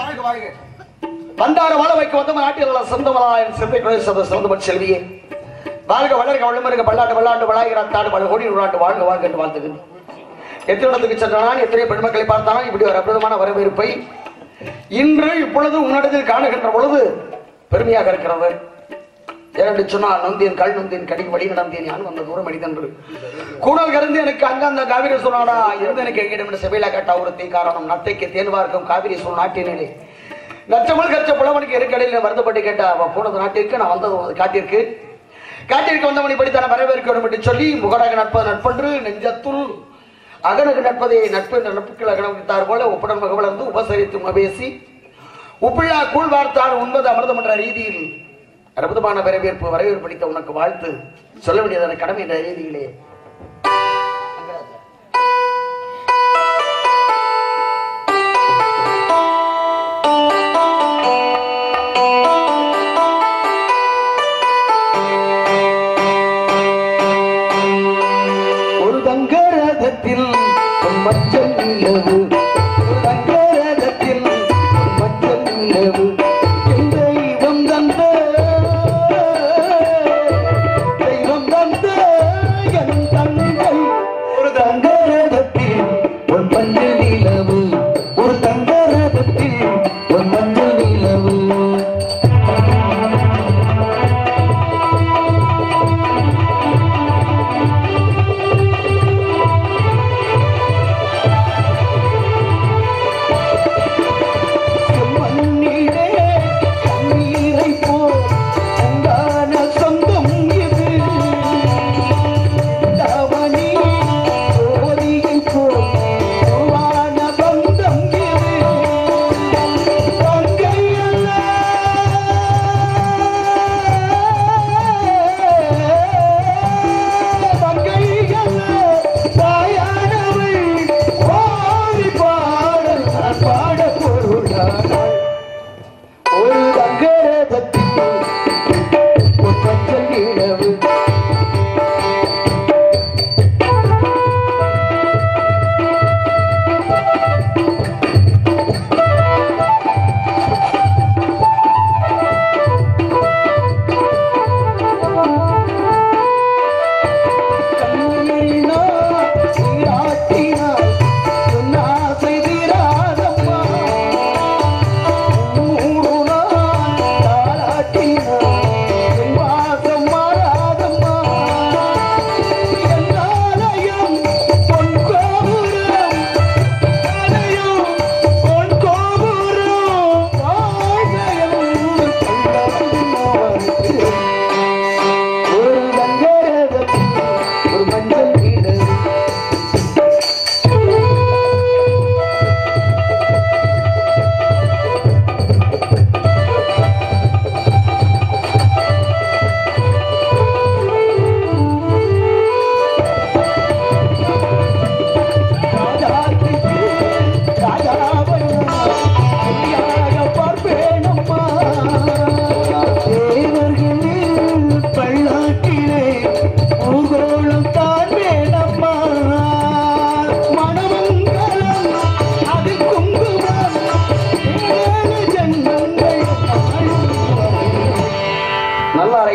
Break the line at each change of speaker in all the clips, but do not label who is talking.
வாழ்க வாழ்க. வந்தார வாழ வைக்க வந்த நாட்டில் சொந்தமலாயன் சிந்தை சொந்தமன் செல்வியே வாழ்க வளர்க வளமருக பல்லாண்டு வல்லாண்டு வளாயிரத்தாண்டு பல கோடி நூறாண்டு வாழ்க வாழ்க என்று வாழ்த்துகிறேன். எத்தனை இடத்துக்கு சென்றான், எத்தனை பெண்மக்களை பார்த்தாலும் இப்படி ஒரு அற்புதமான வரவேற்பை இன்று இப்பொழுது உன்னிடத்தில் காணுகின்ற பொழுது பெருமையாக இருக்கிறது. ஏனென்று சொன்னால் நொந்தியன் கல் நொந்தியன் கடிக்கு வழி நடந்தேன் யான் வந்த தூரம் அடிதன்று கூடல் கருந்து எனக்கு அங்க அந்த காவிரி சொன்னாடா இருந்து எனக்கு எங்கிடம் என்று செவையில கேட்ட ஒருத்தை காரணம் நத்தைக்கு தேன் பார்க்கும் காவிரி சொல் நாட்டினே நச்சமல் கச்ச புலவனுக்கு இருக்கடையில் வருத்தப்பட்டு கேட்டா அவன் போனது நாட்டிற்கு நான் வந்தது காட்டிற்கு வந்தவனை படித்தான வரவேற்க வேண்டும் என்று சொல்லி முகடாக நட்பது நட்பன்று நெஞ்சத்துள் அகனுக்கு நட்பதை நட்பு என்ற நட்புகள் அகனவித்தார் போல ஒப்புடன் முக வளர்ந்து உபசரித்து உபேசி உப்பில்லா கூழ் வார்த்தால் உண்பது அமிர்தம் என்ற ரீதியில் அற்புதமான வரவேற்பு படித்த உனக்கு வாழ்த்து சொல்ல வேண்டியதான கடமை என்ற ரீதியிலே ஒரு தங்கரதத்தில் மஞ்சள் நிலவு தங்கரதத்தில் மஞ்சள் நிலவு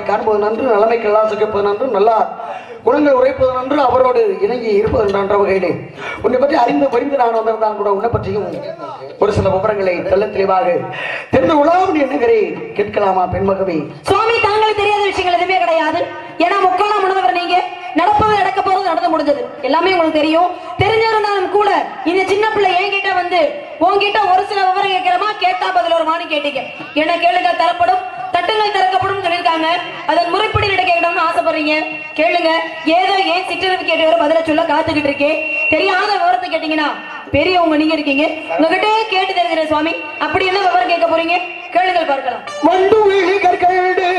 காண்பது நன்று நலமைக்கெல்லாம் சுகிப்பது நன்று நல்லா குணங்கள் உரைப்பது நன்று அவரோடு இணங்கி இருப்பது என்ற வகையிலே உன்னை பற்றி அறிந்து பறிந்து நான் வந்திருந்தான் கூட உன்னை பற்றியும் ஒரு சில விவரங்களை தெல்ல தெளிவாக தெரிந்து கொள்ளாமல் எண்ணுகிறேன் கேட்கலாமா பெண்மகவே?
சுவாமி தாங்களுக்கு தெரியாத விஷயங்கள் எதுவுமே கிடையாது. ஏன்னா முக்காலம் உணர்ந்தவர் நீங்க. நடப்பது நடக்க போறது நடந்து முடிஞ்சது எல்லாமே உங்களுக்கு தெரியும். தெரிஞ்சிருந்தாலும் கூட இந்த சின்ன பிள்ளை என்கிட்ட வந்து உன்கிட்ட ஒரு சில விவரம் கேட்கிறமா கேட்டா பதில் ஒரு மானி கேட்டீங்க. என்ன கேளுங்க தரப்படும் தட்டுங்கள் திறக்கப்படும் சொல்லியிருக்காங்க. அதன் முறைப்படி நடக்க கேட்கணும்னு ஆசைப்படுறீங்க. கேளுங்க. ஏதோ ஏன் சிற்றரவு கேட்டு வர பதில சொல்ல காத்துக்கிட்டு இருக்கேன். தெரியாத விவரத்தை கேட்டீங்கன்னா பெரியவங்க நீங்க இருக்கீங்க. உங்ககிட்டே கேட்டு தெரிஞ்சிட சுவாமி. அப்படி என்ன விவரம் கேட்க போறீங்க கேளுங்கள் பார்க்கலாம்.
மண்டு விழிகற்கண்டு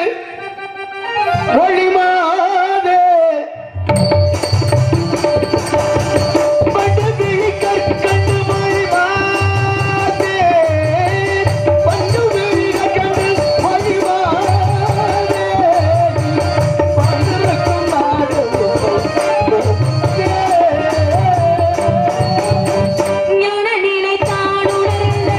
ஒளிமாதே
ஞான நிலை தானுணர்ந்த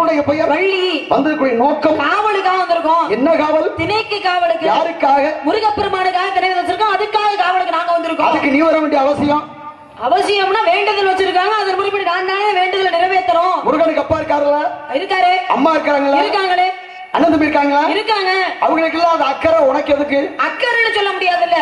தாயுடைய பெயர்
வள்ளி.
வந்திருக்கூடிய நோக்கம்
காவலுக்காக வந்திருக்கோம்.
என்ன காவல்?
திணைக்கு காவலுக்கு.
யாருக்காக?
முருகப்பெருமானுக்காக திணை வச்சிருக்கோம். அதுக்காக காவலுக்கு நாங்க வந்திருக்கோம்.
அதுக்கு நீ வர வேண்டிய அவசியம்
அவசியம்னா வேண்டுதல் வச்சிருக்காங்க. அதன் முறைப்படி நான் தானே வேண்டுதல் நிறைவேற்றறோம்.
முருகனுக்கு அப்பா இருக்காருல்ல?
இருக்காரு.
அம்மா இருக்காங்களா?
இருக்காங்களே.
அண்ணன் தம்பி இருக்காங்களா?
இருக்காங்க.
அவங்களுக்கு எல்லாம் அது அக்கறை உனக்கு எதுக்கு?
அக்கறைன்னு சொல்ல முடியாதுல்ல.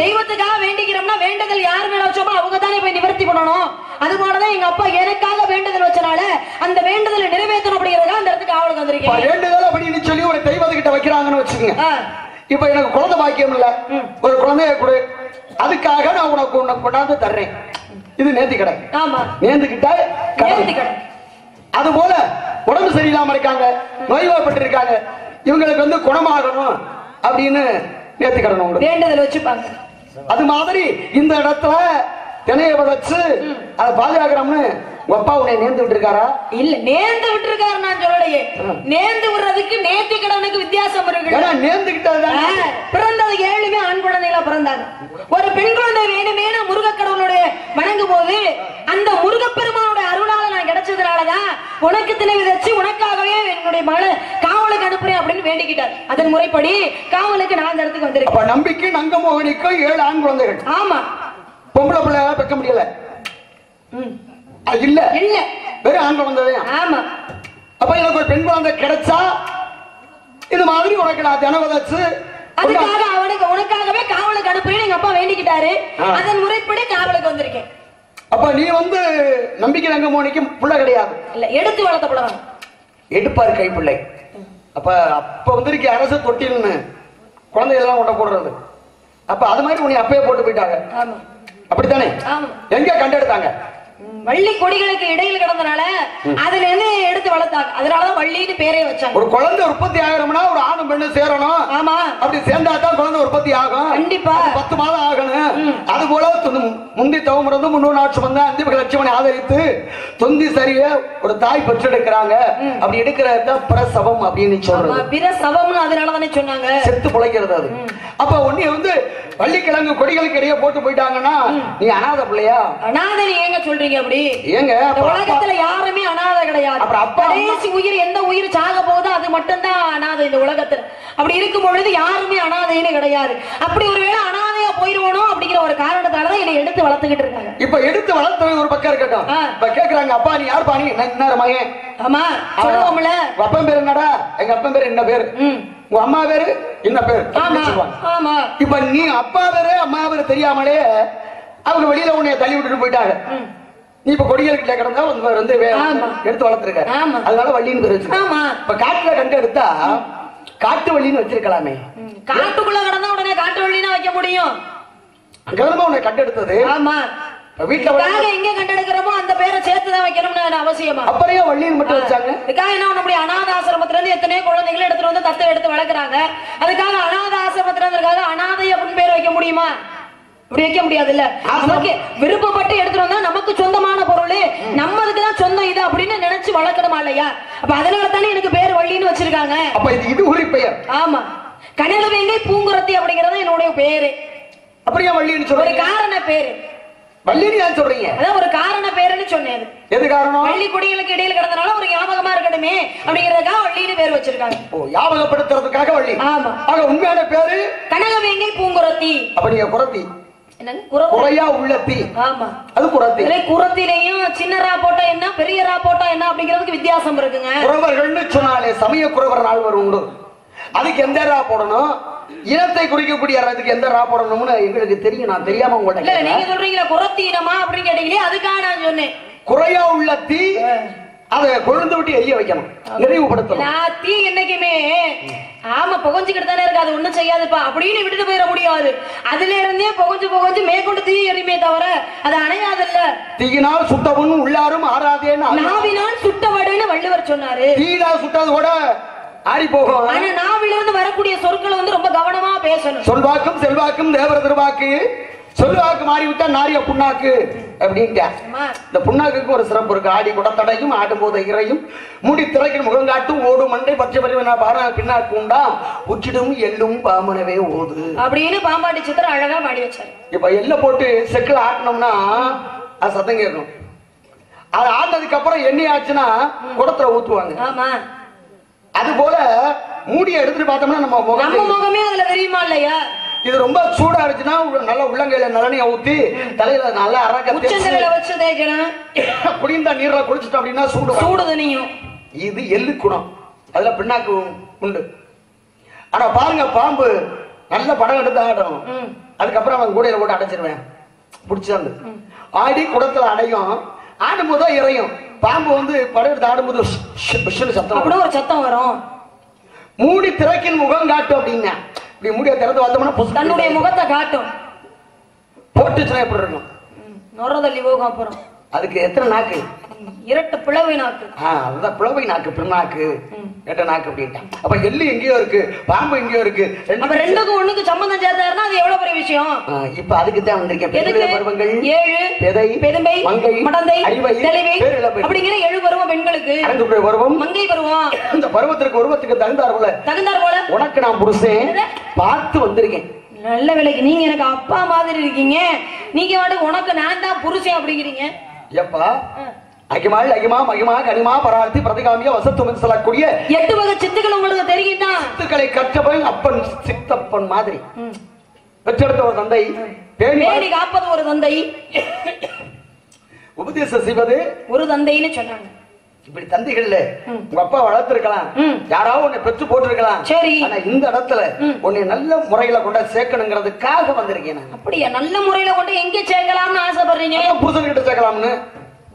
தெய்வத்துக்காக வேண்டிக்கிறோம்னா வேண்டுதல் யார் மேல வச்சோமோ அவங்க தானே போய் நிவர்த்தி பண்ணணும். அது போலதான் எங்க அப்பா எனக்காக வேண்டுதல் வச்சனால அந்த வேண்டுதலை நிறைவேற்றணும் அப்படிங்கறதுக்காக அந்த இடத்துக்கு காவலுக்கு வந்திருக்கேன்.
வேண்டுதல் அப்படின்னு சொல்லி ஒரு தெய்வத்துக்கிட்ட வைக்கிறாங்கன்னு வச்சுக்கோங்க. இப்ப எனக்கு குழந்தை பாக்கியம் இல்ல, ஒரு குழந்தைய கொடு, அதுக்காக நான் உனக்கு கொண்டாந்து தர்றேன். இது நேர்த்தி கடை. ஆமா, நேர்ந்துகிட்ட நேர்த்தி கடை. அது போல உடம்பு சரியில்லாம இருக்காங்க, நோய்வாய்ப்பட்டு இருக்காங்க, இவங்களுக்கு வந்து குணமாகணும் அப்படின்னு நேர்த்தி கடன் உண்டு,
வேண்டுதல் வச்சுப்பாங்க.
அது மாதிரி இந்த இடத்துல திணைய வச்சு அதை பாதுகாக்கிறோம்னு அப்பா உன்னை நேர்ந்து விட்டு இருக்காரா?
இல்ல, நேர்ந்து விட்டு இருக்காரு நான் சொல்லலையே. நேர்ந்து விடுறதுக்கு நேர்த்தி கடனுக்கு வித்தியாசம் இருக்கு.
நேர்ந்துகிட்டது
பிறந்தது 7 ஆண் குழந்தைகளா பிறந்தாங்க. ஒரு பெண் குழந்தை வேணுமேனு முருக கடவுளுடைய வணங்கும் போது அந்த முருகப்பெருமானுடைய அருளால நான் கிடைச்சதுனாலதான் உனக்கு திணை விதைச்சு உனக்காகவே என்னுடைய மகளை காவலுக்கு அனுப்புறேன் அப்படின்னு வேண்டிக்கிட்டார். அதன் முறைப்படி காவலுக்கு நான் அந்த இடத்துக்கு வந்திருக்கேன்.
நம்பிக்கை நங்கமோகனிக்கும் 7 ஆண் குழந்தைகள்.
ஆமா,
பொம்பளை பிள்ளை பெக்க முடியல. இல்ல
இல்ல,
வெறும் ஆண் குழந்தை. ஆமா, அப்ப எனக்கு ஒரு பெண் குழந்தை கிடைச்சா இது மாதிரி உனக்கு நான் தினம் வச்சு
அதுக்காக அவனுக்கு உனக்காகவே காவலுக்கு அனுப்புறேன் எங்க அப்பா வேண்டிக்கிட்டாரு. அதன் முறைப்படி காவலுக்கு வந்திருக்கேன்.
அப்ப நீ வந்து நம்பிக்கை நங்கமோனிக்கு பிள்ளை கிடையாது,
இல்ல, எடுத்து வளர்த்த பிள்ளை.
எடுப்பாரு கை பிள்ளை. அப்ப அப்ப வந்திருக்க அரசு தொட்டில்னு குழந்தைகள் கொண்ட போடுறது. அப்ப அது மாதிரி உன்னை அப்பயே போட்டு போயிட்டாங்க. அப்படித்தானே? எங்க கண்டெடுத்தாங்க?
வள்ளி கொடிகளுக்கு இடையில் கிடந்தனால அதுல இருந்து எடுத்து வளர்த்தாங்க. அதனாலதான் வள்ளின்னு பேரே வச்சாங்க.
ஒரு குழந்தை உற்பத்தி ஆகணும்னா ஒரு ஆணும் பெண்ணு சேரணும். ஆமா, அப்படி சேர்ந்தா தான் குழந்தை உற்பத்தி ஆகும். கண்டிப்பா 10 மாதம் ஆகணும். அது போல முந்தி தவமிருந்து 300 நாள் சுமந்த அந்திம லட்சுமணி ஆதரித்து தொந்தி சரிய ஒரு தாய் பெற்றெடுக்கிறாங்க. அப்படி எடுக்கிறது பிரசவம் அப்படின்னு சொல்றது.
பிரசவம்னு அதனாலதானே சொன்னாங்க,
செத்து பிழைக்கிறது. அது அப்ப உன்னை வந்து வள்ளிக்கிழங்கு கொடிகளுக்கு இடையே போட்டு போயிட்டாங்கன்னா நீ அனாதை பிள்ளையா?
அனாதை ஏங்க சொல்றீங்க? அப்படி
ஏங்க
உலகத்துல யாருமே அனாதை கிடையாது. கடைசி உயிர் எந்த உயிர் சாக போதோ அது மட்டும்தான் அனாதை இந்த உலகத்துல. அப்படி இருக்கும் பொழுது யாருமே அனாதைன்னு கிடையாது. அப்படி ஒருவேளை அனாதையா போயிருவனோ அப்படிங்கிற ஒரு காரணத்தாலதான் என்னை எடுத்து வளர்த்துக்கிட்டு இருக்காங்க.
இப்ப எடுத்து வளர்த்தது ஒரு பக்கம் இருக்கட்டும். இப்ப கேக்குறாங்க, அப்பா நீ யார் பாணி? நான் மகன்.
ஆமா, சொல்லுவோம்ல.
அப்பன் பேரு என்னடா? எங்க அப்பன் பேரு என்ன பேரு? உங்க அம்மா பேரு என்ன பேரு?
ஆமா.
இப்ப நீ அப்பா பேரு அம்மா பேரு தெரியாமலே அவங்க வெளியில உன்னைய தள்ளி விட்டுட்டு போயிட்டாங்க. நீ இப்ப கொடிகளுக்கு கிடந்தா வந்து எடுத்து வளர்த்துருக்க. அதனால வள்ளின்னு பேர் வச்சு. இப்ப காட்டுல கண்டு எடுத்தா காட்டு வள்ளின்னு வச்சிருக்கலாமே.
காட்டுக்குள்ள கிடந்தா உடனே காட்டு வள்ளினா வைக்க முடியும்.
அங்கதான் உன்னை கண்டு எடுத்தது.
ஆமா, வீட்டுல எங்க கண்டெடுக்கிறோமோ அந்த பேரை சேர்த்துதான் வைக்கணும்னு அவசியமா? அப்படியே வள்ளின்னு மட்டும் வச்சாங்க. அதுக்காக என்ன நம்முடைய அநாத ஆசிரமத்துல இருந்து எத்தனையோ குழந்தைகளை எடுத்துட்டு வந்து தத்தை எடுத்து வளர்க்குறாங்க. அதுக்காக அநாத ஆசிரமத்துல இருந்திருக்காங்க அநாதை அப்படின்னு பேர் வைக்க முடியுமா? அப்படி வைக்க முடியாது. இல்ல, நமக்கு விருப்பப்பட்டு எடுத்துட்டு வந்தா நமக்கு சொந்தமான பொருள், நம்மதுக்குதான் சொந்தம் இது அப்படின்னு நினைச்சு வளர்க்கணுமா இல்லையா? அப்ப அதனால தானே எனக்கு பேர் வள்ளின்னு வச்சிருக்காங்க.
அப்ப இது ஒரு பெயர்.
ஆமா, கனகவேங்கை பூங்குரத்தி அப்படிங்கறது என்னுடைய பேரு. அப்படியே வள்ளின்னு சொல்ற ஒரு காரண பேரு.
வள்ளின்னு ஏன் சொல்றீங்க?
அதான் ஒரு காரண பேருன்னு சொன்னேன். எது காரணம்? வள்ளி கொடிகளுக்கு இடையில கிடந்தனால ஒரு ஞாபகமா இருக்கணுமே அப்படிங்கறதுக்காக வள்ளின்னு பேர் வச்சிருக்காங்க. ஓ, ஞாபகப்படுத்துறதுக்காக வள்ளி. ஆமா. ஆக உண்மையான பேரு கனகவேங்கை பூங்குரத்தி. அப்படியே குரத்தி என்னங்க? குறையா உள்ளத்தி. ஆமா, அது குரத்தி. குரத்திலையும் சின்னரா போட்டா என்ன பெரியரா போட்டா என்ன அப்படிங்கிறதுக்கு வித்தியாசம் இருக்குங்க. குறவர்கள்னு சொன்னாலே சமய குறவர் நாள் வரும் உண்டு. அதுக்கு எந்த ரா போடணும், இனத்தை குறிக்கக்கூடிய அதுக்கு எந்த ரா போடணும்னு எங்களுக்கு தெரியும். நான் தெரியாம உங்கள்ட்ட இல்ல, நீங்க சொல்றீங்களா குரத்தி இனமா அப்படின்னு கேட்டீங்களே, அதுக்காக நான் சொன்னேன். குறையா உள்ளத்தி அதை கொழுந்து விட்டு எரிய வைக்கணும், நிறைவுபடுத்தணும். தீ என்னைக்குமே ஆமா புகஞ்சுக்கிட்டு தானே இருக்கு, அது ஒண்ணும் செய்யாதுப்பா அப்படின்னு விட்டுட்டு போயிட முடியாது. அதுல இருந்தே புகஞ்சு மேற்கொண்டு தீ எரியுமே தவிர அது அணையாது. இல்ல, தீயினால் சுட்டவனும் உள்ளாரும் ஆறாதேன்னு நாவினால் சுட்டவடுன்னு வள்ளுவர் சொன்னாரு. தீயினால் சுட்டது கூட ஆறி போகும். ஆனா நாவிலிருந்து வரக்கூடிய சொற்களை வந்து ரொம்ப கவனமா பேசணும். சொல்வாக்கும் செல்வாக்கும் தேவர திருவாக்கு, சொல்வாக்கு மாறிவிட்டா நாரிய புண்ணாக்கு அப்படின்ட்டு. இந்த புண்ணாக்கு ஒரு சிறப்பு இருக்கு. ஆடி குடத்தடையும் ஆடும் போது இறையும் மூடி திரைக்கும் முகங்காட்டும் ஓடும் மண்டை பச்சை பறிவனா பாரா பின்னாக்கு உண்டாம் உச்சிடும் எள்ளும் பாம்பனவே ஓது அப்படின்னு பாம்பாட்டி சித்திரம் அழகா மாடி வச்சாரு. இப்ப எள்ள போட்டு செக்கில் ஆட்டணும்னா அது சத்தம் கேட்கும்.
அது ஆனதுக்கு அப்புறம் எண்ணெய் ஆச்சுன்னா குடத்துல ஊத்துவாங்க.
ஆமா.
அது போல மூடியை எடுத்துட்டு பார்த்தோம்னா நம்ம
முகமே அதுல தெரியுமா இல்லையா?
இது ரொம்ப சூடா இருந்துச்சுன்னா நல்ல உள்ளங்கையில நல்லெண்ணெய் ஊத்தி தலையில நல்லா அரக்க
வச்சு தேய்க்கணும்.
குடிந்த நீர்ல குளிச்சுட்டோம் அப்படின்னா சூடு
தனியும். இது
எள்ளு குணம், அதுல பின்னாக்கு உண்டு. ஆனா பாருங்க, பாம்பு நல்ல படம் எடுத்து ஆடும். அதுக்கப்புறம் அவன் கூடையில போட்டு அடைச்சிருவேன். பிடிச்சாந்து ஆடி குடத்துல அடையும். ஆடும்போது தான் இறையும். பாம்பு வந்து படம் எடுத்து ஆடும்போது சத்தம்,
அப்படி ஒரு சத்தம் வரும்.
மூடி திறக்கின் முகம் காட்டும் அப்படின்னா, இப்படி மூடிய திறந்து பார்த்தோம்னா
தன்னுடைய முகத்தை காட்டும்.
போட்டுச்சுன்னா எப்படி இருக்கும்?
நொறதள்ளி போகும். அப்புறம்
அதுக்கு எத்தனை நாக்கு?
இரட்டு பிளவை நாக்கு.
அதுதான் பிளவை நாக்கு, பின்னாக்கு, எட்ட நாக்கு அப்படின்ட்டான். அப்ப எள்ளு எங்கேயோ இருக்கு, பாம்பு எங்கேயோ இருக்கு.
ரெண்டுக்கும் ஒண்ணுக்கு சம்பந்தம் சேர்த்தாருன்னா அது எவ்வளவு பெரிய விஷயம்.
இப்ப அதுக்கு தான் வந்திருக்கேன். பருவங்கள்
7,
பெதை,
பெரும்பை,
மங்கை,
மடந்தை,
அறிவை,
தெளிவை அப்படிங்கிற 7 பருவம் பெண்களுக்கு.
பருவம்
மங்கை பருவம்.
இந்த பருவத்திற்கு உருவத்துக்கு தகுந்தார் போல உனக்கு நான் புருஷன் பார்த்து வந்திருக்கேன்.
நல்ல வேலைக்கு நீங்க எனக்கு அப்பா மாதிரி இருக்கீங்க. நீங்க வாட்டு உனக்கு நான் தான் புருஷன் அப்படிங்கிறீங்க.
எப்பா அகிமாள் அகிமா மகிமா கனிமா பரார்த்தி பிரதிகாமிய வசத்துவம் சொல்லக்கூடிய
8 வகை சித்துக்கள் உங்களுக்கு தெரியும் தான்.
சித்துக்களை கற்றவன் அப்பன் சித்தப்பன் மாதிரி. பெற்றெடுத்த ஒரு தந்தை, பேணி
காப்பது ஒரு தந்தை,
உபதேசம் செய்வது
ஒரு தந்தைன்னு சொன்னாங்க.
இப்படி தந்தைகள்ல உங்க அப்பா வளர்த்திருக்கலாம், யாராவது உன்னை பெற்று போட்டிருக்கலாம்.
சரி,
ஆனா இந்த இடத்துல உன்னை நல்ல முறையில கொண்டு சேர்க்கணுங்கிறதுக்காக வந்திருக்கேன்.
அப்படியா? நல்ல முறையில கொண்டு எங்க சேர்க்கலாம்னு ஆசைப்படுறீங்க?
புருஷன் கிட்ட சேர்க்கலாம்னு.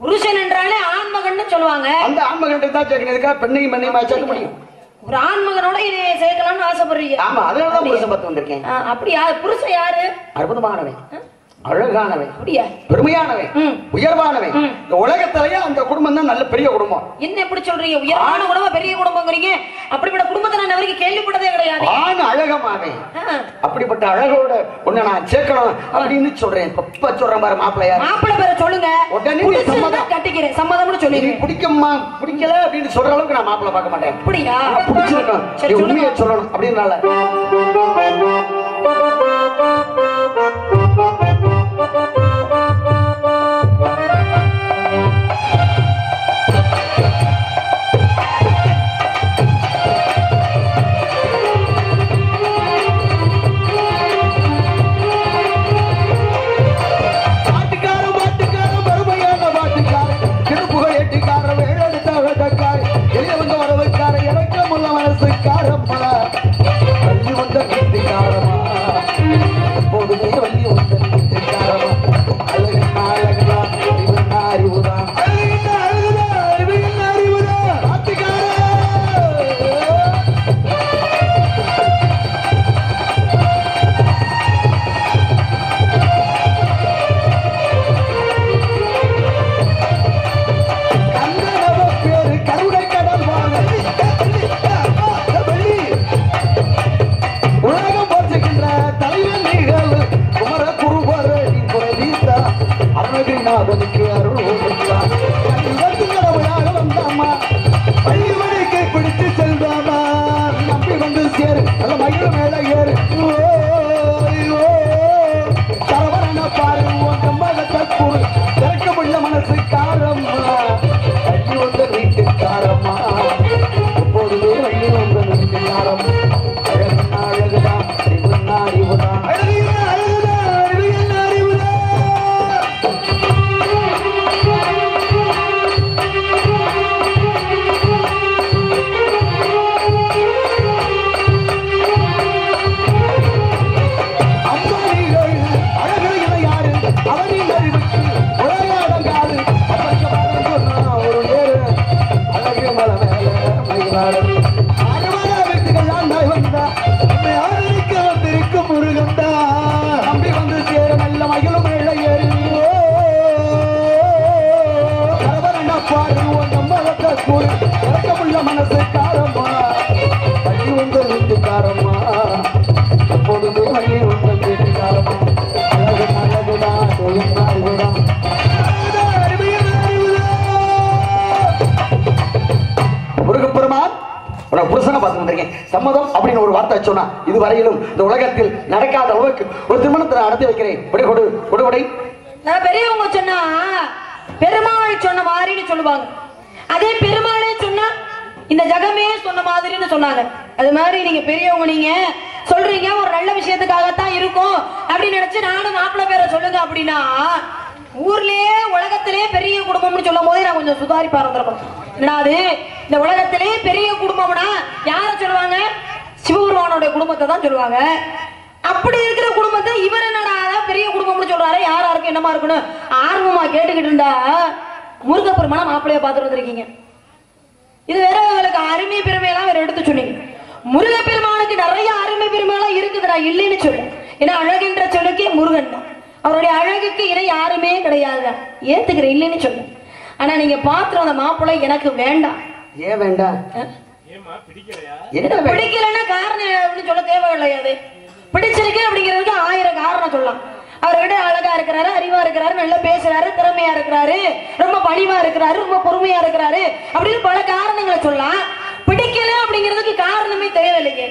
புருஷன் என்றாலே ஆண்மகன் சொல்லுவாங்க.
அந்த ஆண்மகன் தான் சேர்க்கணும். பெண்ணையும் பெண்ணையுமா சேர்க்க முடியும்?
ஒரு ஆண்மகனோட இதை சேர்க்கலாம்னு ஆசைப்படுறீங்க.
ஆமா, அதனாலதான் புருஷன் பார்த்து வந்திருக்கேன்.
அப்படியா? புருஷன் யாரு?
அற்புதமானவன், அழகானவன்,
பெருமையானவன்,
உயர்வானவன். இந்த உலகத்திலேயே அந்த குடும்பம் தான் நல்ல பெரிய குடும்பம்.
என்ன எப்படி சொல்றீங்க? உயர்வான குடும்பம், பெரிய குடும்பங்கிறீங்க. அப்படிப்பட்ட குடும்பத்தை நான் வரைக்கும் கேள்விப்பட்டதே கிடையாது.
ஆண் அழகமாவேன். அப்படிப்பட்ட அழகோட உன்னை நான் சேர்க்கணும் அப்படின்னு சொல்றேன். இப்ப சொல்றேன் பாரு, மாப்பிள்ளையா
மாப்பிள்ளை பேரை சொல்லுங்க.
உடனே சம்மதம்
கட்டிக்கிறேன், சம்மதம்னு சொல்லி.
பிடிக்குமா பிடிக்கல அப்படின்னு சொல்ற அளவுக்கு நான் மாப்பிள்ளை பார்க்க மாட்டேன்.
அப்படியா?
பிடிச்சிருக்கேன், உண்மையை சொல்லணும் அப்படின்னால சம்மதம் அப்படின்னு ஒரு வார்த்தை சொன்னா இதுவரையிலும் இந்த உலகத்தில் நடக்காத அளவுக்கு ஒரு திருமணத்தை நடத்தி வைக்கிறேன். நான் பெரியவங்க சொன்னா
பெருமாள் சொன்ன மாதிரின்னு சொல்லுவாங்க. அதே பெருமாளே சொன்னா இந்த ஜகமே சொன்ன மாதிரின்னு சொன்னாங்க. அது மாதிரி நீங்க பெரியவங்க, நீங்க சொல்றீங்க ஒரு நல்ல விஷயத்துக்காகத்தான் இருக்கும் அப்படின்னு நினைச்சு நானும் மாப்பிள்ளை பேரை சொல்லுங்க அப்படின்னா, ஊர்லயே உலகத்திலே பெரிய குடும்பம்னு சொல்லும் போதே நான் கொஞ்சம் சுதாரிப்பா இருந்திருக்கேன். என்னது இந்த உலகத்திலே பெரிய குடும்பம்னா யார சொல்லுவாங்க? சிவபெருமானோட குடும்பத்தை தான் சொல்லுவாங்க. அப்படி இருக்கிற குடும்பத்தை இவர் என்னடா பெரிய குடும்பம்னு சொல்றாரு, யாரா இருக்கு என்னமா இருக்குன்னு ஆர்வமா கேட்டுக்கிட்டு இருந்தா முருகப்பெருமான மாப்பிள்ளைய பார்த்துட்டு வந்திருக்கீங்க. இது வேற உங்களுக்கு அருமை பெருமையெல்லாம் வேற எடுத்து சொன்னீங்க. முருகப்பெருமானுக்கு நிறைய அருமை பெருமையெல்லாம் இருக்குதுடா, இல்லைன்னு சொல்லு. ஏன்னா அழகின்ற சொல்லுக்கே முருகன் தான். அவருடைய அழகுக்கு இணை யாருமே கிடையாது, ஏத்துக்கிறேன், இல்லைன்னு சொல்லு. ஆனா நீங்க பாத்துற அந்த மாப்பிள்ளை எனக்கு வேண்டாம்.
ஏன் வேண்டாம்?
பிடிக்கலன்னா காரணம் சொல்ல தேவையில்லையாது. பிடிச்சிருக்கு அப்படிங்கிறதுக்கு 1000 காரணம் சொல்லலாம். அவர்கிட்ட அழகா இருக்கிறாரு, அறிவா இருக்கிறாரு, நல்லா பேசுறாரு, திறமையா இருக்கிறாரு, ரொம்ப பணிவா இருக்கிறாரு, ரொம்ப பொறுமையா இருக்கிறாரு அப்படின்னு பல காரணங்களை சொல்லலாம். பிடிக்கல அப்படிங்கிறதுக்கு காரணமே தேவையில்லையே.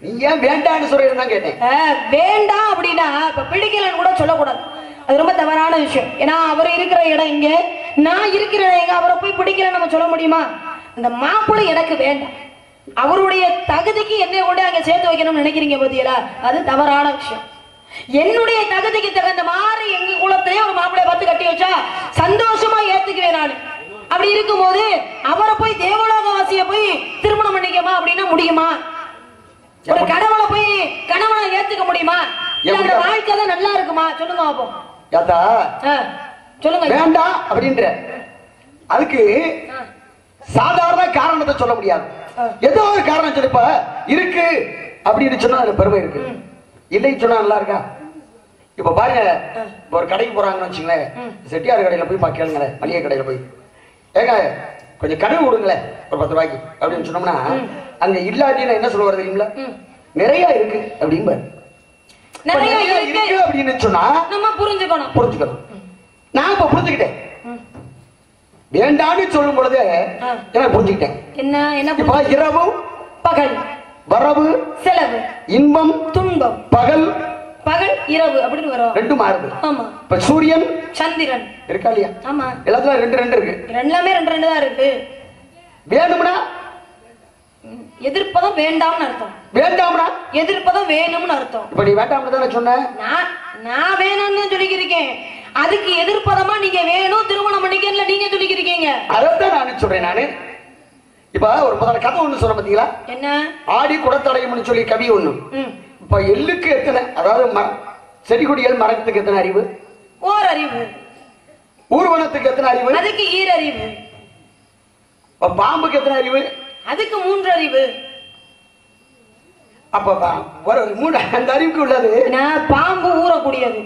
நீங்க ஏன் வேண்டாம்னு சொல்றீங்கன்னு கேட்டேன்.
வேண்டாம் அப்படின்னா இப்ப பிடிக்கலன்னு கூட சொல்லக்கூடாது, அது ரொம்ப தவறான விஷயம். ஏன்னா அவர் இருக்கிற இடம் இங்க, நான் இருக்கிற இடம் எங்க, அவரை போய் பிடிக்கல நம்ம சொல்ல முடியுமா? அந்த மாப்பிள்ளை எனக்கு வேண்டாம், அவருடைய தகுதிக்கு என்னை கொண்டு அங்க சேர்த்து வைக்கணும்னு நினைக்கிறீங்க பத்தியலா, அது தவறான விஷயம். என்னுடைய தகுதிக்கு தகுந்த மாதிரி எங்க குலத்திலே ஒரு மாப்பிள்ளைய பார்த்து கட்டி வச்சா சந்தோஷமா ஏத்துக்குவேன் நான். அப்படி இருக்கும் போது அவரை போய் தேவலோகவாசிய போய் திருமணம் பண்ணிக்கமா அப்படின்னா முடியுமா? ஒரு கடவுளை போய் கணவனை ஏத்துக்க முடியுமா? அந்த வாழ்க்கை தான் நல்லா இருக்குமா? சொல்லுங்க பாப்போம். சொல்லுங்க.
வேண்டாம் அப்படின்ற அதுக்கு சாதாரண காரணத்தை சொல்ல முடியாது, ஏதோ ஒரு காரணம் சொல்லிப்ப இருக்கு அப்படின்னு சொன்னா அது பெருமை இருக்கு, இல்லைன்னு சொன்னா நல்லா இருக்கா? இப்ப பாருங்க, ஒரு கடைக்கு போறாங்கன்னு வச்சுங்களேன், செட்டியார் கடையில போய் கேளுங்களேன், மளிகை கடையில போய் ஏங்க கொஞ்சம் கடுகு கொடுங்களேன் ஒரு 10 ரூபாய்க்கு அப்படின்னு சொன்னோம்னா, அங்க இல்லாட்டின்னு என்ன சொல்லுவாரு தெரியுங்களா? நிறைய இருக்கு அப்படிங்க. நிறைய இருக்கு அப்படின்னு சொன்னா நம்ம புரிஞ்சுக்கணும். நான் இப்ப புரிஞ்சுக்கிட்டேன். வேண்டான்னு சொல்லும் பொழுது என்ன புரிஞ்சுக்கிட்டேன்? என்ன இரவு பகல், வரவு செலவு, இன்பம் துன்பம், பகல் இரவு அப்படின்னு வரும், ரெண்டும் மாறுது. ஆமா. இப்ப சூரியன் சந்திரன் இருக்கா இல்லையா? ஆமா. எல்லாத்துலயும் 2 இருக்கு, எல்லாமே 2 தான் இருக்கு. வேணும்னா எதிர்ப்பதும் வேண்டாம்னு அர்த்தம், வேண்டாம்னா எதிர்ப்பதும் வேணும்னு அர்த்தம். இப்ப நீ வேண்டாம்னு தானே சொன்ன, நான் வேணும்னு சொல்லிக்கிறேன். அதுக்கு எதிர்ப்பதமா நீங்க வேணும் திருமணம் பண்ணிக்கல நீங்க சொல்லிக்கிறீங்க. அதான் நான் சொல்றேன். நானு இப்ப ஒரு முதல்ல கதை ஒண்ணு சொல்ல பாத்தீங்களா? என்ன? ஆடி குடத்தடையும்னு சொல்லி கவி ஒண்ணு. இப்ப எள்ளுக்கு எத்தனை, அதாவது செடி கொடிகள் மரத்துக்கு எத்தனை அறிவு? ஓர் அறிவு. ஊர்வனத்துக்கு எத்தனை அறிவு? அதுக்கு ஈரறிவு. பாம்புக்கு எத்தனை அறிவு? அதுக்கு 3 அறிவு. அப்ப ஒரு 3 அந்த அறிவுக்கு உள்ளது. நான் பாம்பு ஊறக்கூடியது,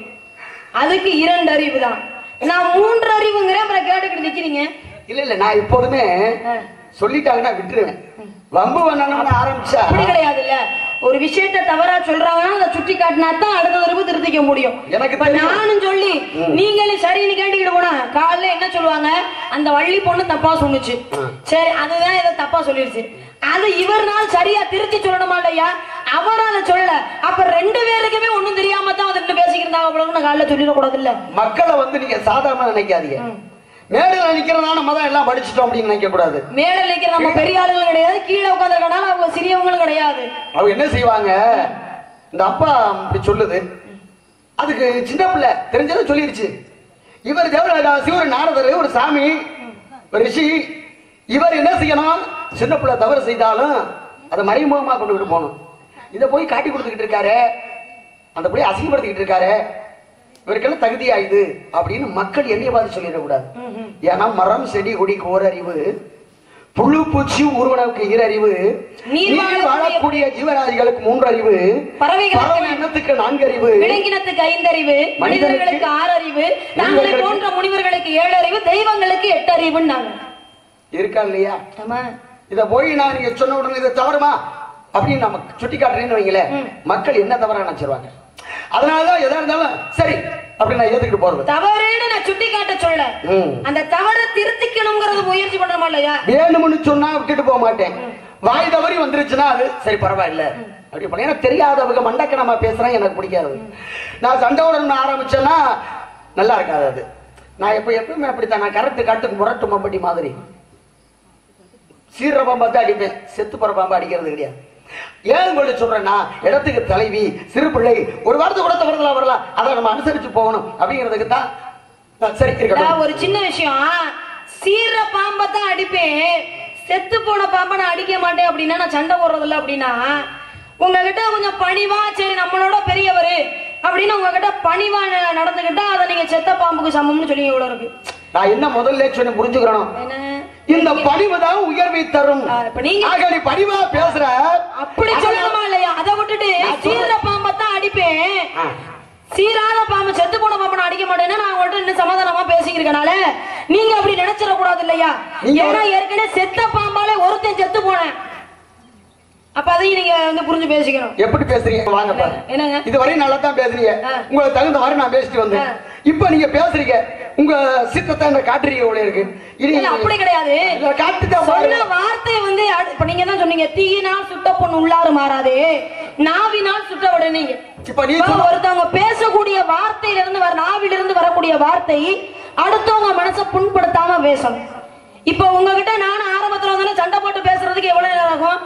அதுக்கு 2 அறிவு தான். நான் 3 அறிவுங்கிறேன், அப்புறம் கேட்டுக்கிட்டு நிக்கிறீங்க. இல்ல நான் எப்போதுமே சொல்லிட்டாங்கன்னா விட்டுருவேன். வம்பு பண்ணணும்னு ஆரம்பிச்சா அப்படி கிடையாது. இல்ல ஒரு விஷயத்தை தவறா சொல்றாங்கன்னா அதை சுட்டி காட்டினா தான் அடுத்த தடவை திருத்திக்க முடியும். எனக்கு நானும் சொல்லி நீங்களும் சரின்னு கேட்டுக்கிட்டு போனா காலைல என்ன சொல்லுவாங்க, அந்த வள்ளி பொண்ணு தப்பா சொன்னுச்சு, சரி அதுதான் இதை தப்பா சொல்லிருச்சு, அது இவர்னால் சரியா திருத்தி சொல்லணுமா இல்லையா? அவர் அதை சொல்லல, அப்ப 2 பேருக்குமே ஒண்ணும் தெரியாம தான் அதை பேசிக்கிட்டு காலைல சொல்லிடக்கூடாது. இல்ல மக்களை நீங்க சாதாரண நினைக்காதீங்க. மேடல நிக்கிறதால நம்ம தான் எல்லாம் படிச்சிட்டோம் அப்படின்னு நினைக்க கூடாது. மேடல நிக்கிற நம்ம பெரிய ஆளுகள் கிடையாது, கீழே உட்கார்ந்திருக்கனால அவங்க சிறியவங்களும் கிடையாது. அவங்க என்ன செய்வாங்க, இந்த அப்பா இப்படி சொல்லுது, அதுக்கு சின்ன பிள்ளை தெரிஞ்சதை சொல்லிருச்சு. இவர் தேவராசி, ஒரு நாரதர், ஒரு சாமி, ஒரு ரிஷி, இவர் என்ன செய்யணும், சின்ன பிள்ளை தவறு செய்தாலும் அதை மறைமுகமா கொண்டு விட்டு போகணும். இதை போய் காட்டி கொடுத்துக்கிட்டு இருக்காரு, அந்த பிள்ளைய அசிங்கப்படுத்திக்கிட்டு இருக்காரு, இவருக்கெல்லாம் தகுதியாயுது அப்படின்னு மக்கள் என்னைய பார்த்து சொல்லிடக்கூடாது. ஏன்னா மரம் செடி கொடிக்கு ஓர் அறிவு, புழு பூச்சி ஊர்வனவுக்கு ஈரறிவு, நீர் வாழக்கூடிய ஜீவராசிகளுக்கு 3 அறிவு, பறவை இனத்துக்கு 4 அறிவு, விலங்கினத்துக்கு 5 அறிவு, மனிதர்களுக்கு 6 அறிவு, நாங்களை போன்ற முனிவர்களுக்கு 7 அறிவு, தெய்வங்களுக்கு 8 அறிவுன்னு நாங்க இருக்கா இல்லையா? இத போய் நான் நீங்க சொன்ன உடனே இதை தவறுமா அப்படின்னு நம்ம சுட்டி காட்டுறேன்னு வைங்களேன், மக்கள் என்ன தவறா நினைச்சிருவாங்க. அதனாலதான் எதா இருந்தாலும் சரி அப்படின்னு நான் ஏத்துக்கிட்டு போறது. தவறுன்னு நான் சுட்டி காட்ட சொல்ல, அந்த தவறை திருத்திக்கணுங்கிறது முயற்சி பண்றோமா இல்லையா? வேணும்னு சொன்னா விட்டுட்டு போக மாட்டேன். வாய் தவறி வந்துருச்சுன்னா அது சரி பரவாயில்ல அப்படி பண்ண. எனக்கு தெரியாதவங்க மண்டக்க நம்ம பேசுறேன், எனக்கு பிடிக்காது. நான் சண்டை உடனே ஆரம்பிச்சேன்னா நல்லா இருக்காது. அது நான் எப்பவுமே அப்படித்தான். நான் கரெக்ட் காட்டுக்கு முரட்டு மம்பட்டி மாதிரி சீர பாம்பா தான் அடிப்பேன், செத்து போற பாம்பா அடிக்கிறது கிடையாது. ஏன் கொண்டு சொல்றேன்னா, இடத்துக்கு தலைவி சிறு பிள்ளை ஒரு வாரத்தை கூட தவறுதலா வரலாம், அதை நம்ம அனுசரிச்சு போகணும் அப்படிங்கிறதுக்கு தான். சரி,
ஒரு சின்ன விஷயம், சீர பாம்பை தான் அடிப்பேன், செத்து போன பாம்பை நான் அடிக்க மாட்டேன் அப்படின்னா நான் சண்டை போடுறதில்ல. அப்படின்னா உங்ககிட்ட கொஞ்சம் பணிவா, சரி நம்மளோட பெரியவர் அப்படின்னு உங்ககிட்ட பணிவா நடந்துகிட்டா அதை நீங்க செத்த பாம்புக்கு சமம்னு சொல்லி எவ்வளவு இருக்கு.
நான் என்ன முதல்ல சொன்ன புரிஞ்சுக்கிறோம், இந்த பணிவு தான் உயர்வை தரும். நீ பணிவா பேசுற
அப்படி சொல்லணுமா இல்லையா? அதை விட்டுட்டு சீர பாம்பை தான் அடிப்பேன், சீரான பாம்பு செத்து போன பாம்பை அடிக்க மாட்டேன்னா நான் உங்கள்கிட்ட இன்னும் சமாதானமா பேசிக்கிறதுனால நீங்க அப்படி நினைச்சிட கூடாது இல்லையா? ஏன்னா ஏற்கனவே செத்த பாம்பாலே ஒருத்தன் செத்து போனேன். அப்ப அதையும் நீங்க வந்து புரிஞ்சு பேசிக்கணும்.
எப்படி பேசுறீங்க வாங்க பாருங்க.
என்னங்க
இதுவரையும் நல்லா தான் பேசுறீங்க, உங்களுக்கு தகுந்த மாதிரி நான் பேசிட்டு வந்தேன். இப்ப நீங்க பேசுறீங்க, உங்க சித்தத்தை அந்த காட்டுறீங்க உள்ள இருக்கு. இது
அப்படி கிடையாது. சொன்ன வார்த்தை வந்து இப்ப நீங்க தான் சொன்னீங்க, தீயினால் சுட்ட பொண்ணு உள்ளாறு மாறாதே, நாவினால் சுட்ட விடுனீங்க. இப்ப நீ ஒருத்தவங்க பேசக்கூடிய வார்த்தையில இருந்து நாவிலிருந்து வரக்கூடிய வார்த்தை அடுத்தவங்க மனசை புண்படுத்தாம பேசணும். இப்ப உங்ககிட்ட நானும் ஆரம்பத்துல வந்து சண்டை போட்டு பேசுறதுக்கு எவ்வளவு நேரம் ஆகும்?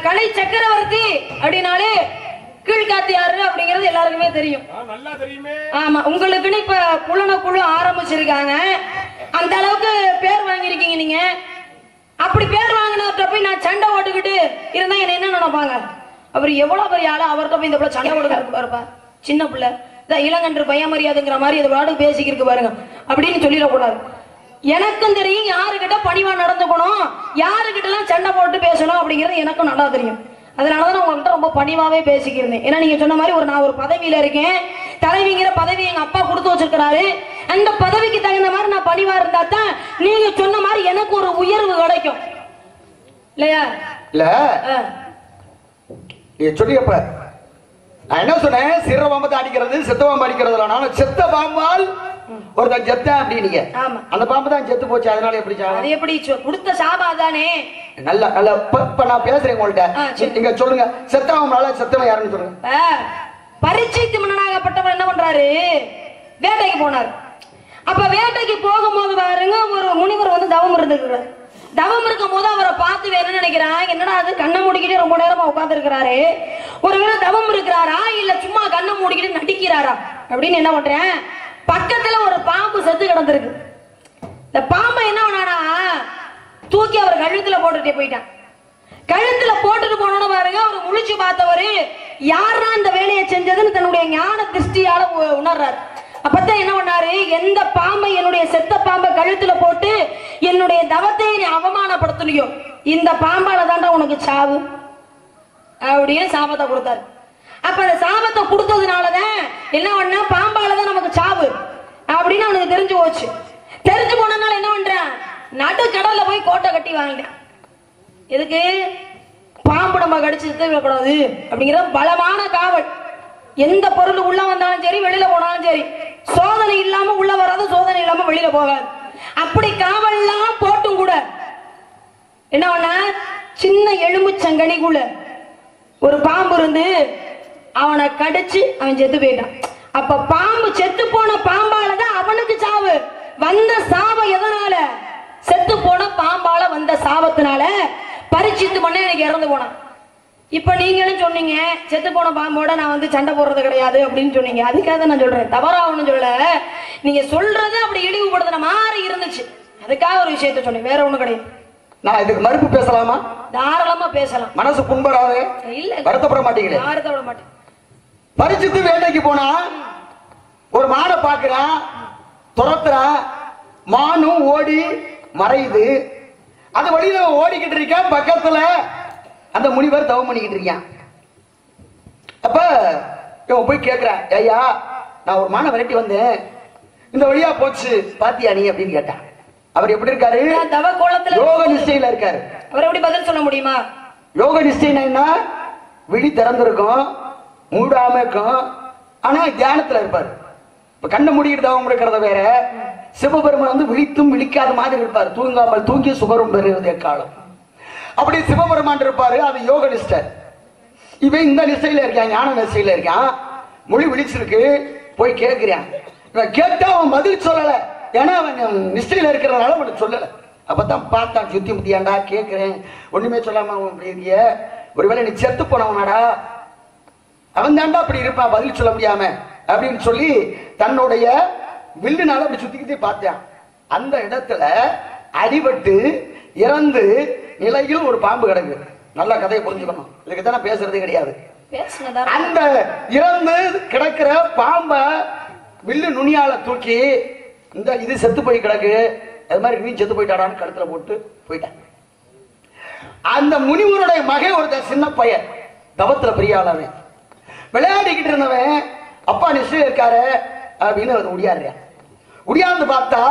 கலை சக்கரவர்த்தி அப்படின்னாலே கீழ்காத்து யாரு அப்படிங்கிறது எல்லாருக்குமே தெரியும். ஆமா, உங்களுக்குன்னு இப்ப குழு ஆரம்பிச்சிருக்காங்க, அந்த அளவுக்கு பேர் வாங்கிருக்கீங்க நீங்க. அப்படி பேர் வாங்கினவர்கிட்ட போய் நான் சண்டை ஓட்டுக்கிட்டு இருந்தா என்ன நினைப்பாங்க? அவர் எவ்வளவு பெரிய ஆளு, அவர்கிட்ட போய் இந்த பிள்ளை சண்டை ஓட்டுக்கிட்டு பாருப்பா, சின்ன பிள்ளை இளங்கன்று பயம் மரியாதைங்கிற மாதிரி இது விளையாடு பேசிக்கிருக்கு பாருங்க அப்படின்னு சொல்லிடக்கூடாது. எனக்கும் தெரியும் யாருக்கிட்ட பணிவா நடந்துக்கணும், யாருக்கிட்ட எல்லாம் சண்டை போட்டு பேசணும் அப்படிங்கிறது எனக்கும் நல்லா தெரியும். அதனாலதான் நான் உங்ககிட்ட ரொம்ப பணிவாவே பேசிக்கிறேன். ஏன்னா நீங்க சொன்ன மாதிரி நான் ஒரு பதவியில இருக்கேன், தலைவிங்கிற பதவி எங்க அப்பா கொடுத்து வச்சிருக்கிறாரு. அந்த பதவிக்கு தகுந்த மாதிரி நான் பணிவா இருந்தா தான் நீங்க சொன்ன மாதிரி எனக்கு ஒரு உயர்வு கிடைக்கும் இல்லையா?
இல்ல சொல்லியப்ப நான் என்ன சொன்னேன், சிற பாம்பத்தை அடிக்கிறது செத்த பாம்பு அடிக்கிறது. நானும் செத்த பாம்பால் ஒருத்தன் செத்த அப்படின்னீங்க, அந்த பாம்பு தான் செத்து போச்சு, அதனால எப்படி அது
எப்படி கொடுத்த சாபா தானே?
நல்ல நல்ல இப்ப நான் பேசுறேன் உங்கள்கிட்ட, நீங்க சொல்லுங்க செத்தவன் செத்தவன் யாருன்னு சொல்லுங்க.
பரிச்சைத்து மன்னனாகப்பட்டவர் என்ன பண்றாரு, வேட்டைக்கு போனார். அப்ப வேட்டைக்கு போகும்போது பாருங்க ஒரு முனிவர் வந்து தவம் இருந்துக்கிறார். தவம் இருக்கும் போது அவரை பார்த்து வேணும்னு நினைக்கிறான், என்னடா அது கண்ணை மூடிக்கிட்டு ரொம்ப நேரமா உட்கார்ந்து இருக்கிறாரு, ஒருவேளை தவம் இருக்கிறாரா இல்ல சும்மா கண்ணை மூடிக்கிட்டு நடிக்கிறாரா அப்படின்னு என்ன பண்றேன், பக்கத்துல ஒரு பாம்பு செத்து கிடந்திருக்கு. இந்த பாம்பை என்ன பண்ணானா தூக்கி அவர் கழுத்துல போட்டுட்டே போயிட்டான். கழுத்துல போட்டுட்டு போனோன்னு பாருங்க, அவர் முழிச்சு பார்த்தவரு யாரா இந்த வேலையை செஞ்சதுன்னு தன்னுடைய ஞான திருஷ்டியால உணர்றாரு. அப்பதான் என்ன பண்ணாரு, எந்த பாம்பை என்னுடைய செத்த பாம்பை கழுத்துல போட்டு என்னுடைய தவத்தை நீ அவமானப்படுத்தலையோ இந்த பாம்பால தாண்டா உனக்கு சாவு அப்படின்னு சாபத்தை கொடுத்தாரு. அப்ப அந்த சாபத்தை கொடுத்ததுனாலதான் என்ன பண்ண, பாம்பாலதான் நமக்கு சாவு அப்படின்னு அவனுக்கு தெரிஞ்சு போச்சு. தெரிஞ்சு போனதுனால என்ன பண்றான், நடு கடல்ல போய் கோட்டை கட்டி வாங்கிட்டான். எதுக்கு? பாம்பு நம்ம கடிச்சு விடக்கூடாது அப்படிங்கிற பலமான காவல். எந்த பொருள் உள்ள வந்தாலும் சரி வெளியில போனாலும் சரி, சோதனை இல்லாம உள்ள வராது, சோதனை இல்லாம வெளியில போகாது. அப்படி காவல்லாம் போட்டும் கூட என்ன பண்ண, சின்ன எலும்பு சங்கனிக்குள்ள ஒரு பாம்பு இருந்து அவனை கடிச்சு அவன் செத்து போயிட்டான். அப்ப பாம்பு செத்து போன பாம்பாலதான் அவனுக்கு சாவு. வந்த சாபம் எதனால? செத்து போன பாம்பால வந்த சாபத்தினால பரிச்சித்து பண்ண எனக்கு இறந்து போனான். இப்ப நீங்களும் சொன்னீங்க செத்து போன பாம்போட நான் வந்து சண்டை போடுறது கிடையாது அப்படின்னு சொன்னீங்க. அதுக்காக நான் சொல்றேன், தவறா ஒண்ணும் சொல்ல, நீங்க சொல்றது அப்படி இழிவுபடுத்தின மாதிரி இருந்துச்சு, அதுக்காக ஒரு விஷயத்த சொன்னேன், வேற ஒண்ணும் கிடையாது.
நான் இதுக்கு மறுப்பு பேசலாமா?
தாராளமா பேசலாம்.
மனசு புண்படாது
இல்ல,
வருத்தப்பட மாட்டீங்களே?
வருத்தப்பட மாட்டேன்.
பரிச்சித்து வேட்டைக்கு போனா ஒரு மானை பாக்குறான், துரத்துறான், மானும் ஓடி மறையுது. அது வழியில ஓடிக்கிட்டு இருக்கான், பக்கத்துல அந்த முனிவர் தவம் பண்ணிக்கிட்டு இருக்கான். அப்ப இவன் போய் கேட்கிறான், ஐயா நான் ஒரு மானை விரட்டி வந்தேன், இந்த வழியா போச்சு பாத்தியா நீ அப்படின்னு கேட்டான். அவர் எப்படி இருக்காரு?
தவ கோலத்துல
யோக நிஷ்டையில இருக்காரு.
அவர் எப்படி பதில் சொல்ல முடியுமா?
யோக நிஷ்டைனா விழி திறந்திருக்கும், மூடாம இருக்கும், ஆனா தியானத்துல இருப்பாரு. இப்ப கண்ணை மூடிக்கிட்டு தவம் இருக்கிறத வேற, சிவபெருமான் வந்து விழித்தும் விழிக்காத மாதிரி இருப்பாரு, தூங்காமல் தூங்கி சுகரும் பெறுவது எக்காலம். அப்படி சிவபெருமான் இருப்பாரு, அது யோக நிஷ்டை. இவன் இந்த நிஷ்டையில இருக்கான், ஞான நிஷ்டையில இருக்கான். மொழி விழிச்சிருக்கு, போய் கேட்கிறான், இவன் கேட்டா அவன் பதில் சொல்லல. ஏன்னா அவன் மிஸ்ட்ரியில இருக்கிறதுனால அவனுக்கு சொல்லல. அப்பதான் பார்த்தான், சுத்தி முத்தியாண்டா கேட்கிறேன், ஒண்ணுமே சொல்லாம இருக்கிய, ஒருவேளை நீ செத்து போனவனாடா, அவன் தாண்டா அப்படி இருப்பான் பதில் சொல்ல முடியாம அப்படின்னு சொல்லி தன்னுடைய வில்லுனால அப்படி சுத்திக்கிட்டே பார்த்தான். அந்த இடத்துல அடிபட்டு இறந்து நிலையில் ஒரு பாம்பு கிடக்கு. நல்ல கதையை புரிஞ்சுக்கணும், இதுக்கு தான் பேசுறதே கிடையாது. அந்த இறந்து கிடக்கிற பாம்ப வில்லு நுனியால தூக்கி இந்த இது செத்து போய் கிடக்கு, அது மாதிரி நீ செத்து போயிட்டாடான்னு கழுத்துல போட்டு போயிட்டான். அந்த முனிவருடைய மகன் ஒருத்தன் சின்ன பையன், தவத்துல பெரிய ஆளவன், விளையாடிக்கிட்டு இருந்தவன் அப்பா நிச்சயம் இருக்காரு அப்படின்னு உடியாடுறான். உடியாந்து பார்த்தா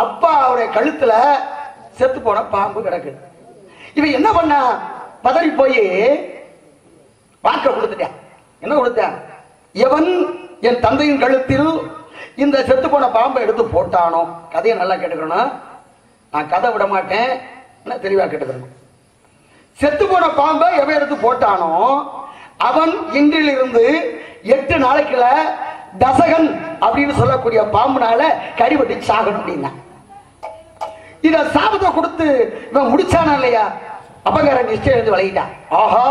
அப்பா அவருடைய கழுத்துல செத்து போன பாம்பு கிடக்கு. இவன் என்ன பண்ண, பதறி போய் வாக்க கொடுத்துட்டான். என்ன கொடுத்தான், எவன் என் தந்தையின் கழுத்தில் இந்த செத்து போன பாம்பை எடுத்து போட்டானோ, கதையை நல்லா கேட்டுக்கணும், நான் கதை விட மாட்டேன், தெளிவா கேட்டுக்கணும். செத்து போன பாம்பை எவன் எடுத்து போட்டானோ அவன் இன்றிலிருந்து 8 நாளைக்குள்ள தசகன் அப்படின்னு சொல்லக்கூடிய பாம்புனால கடிபட்டு சாகணும் அப்படின்னா. இத சாபத்தை கொடுத்து இவன் முடிச்சானா இல்லையா, அப்பங்காரன் நிச்சயம் எழுந்து விளையிட்டான். ஆஹா,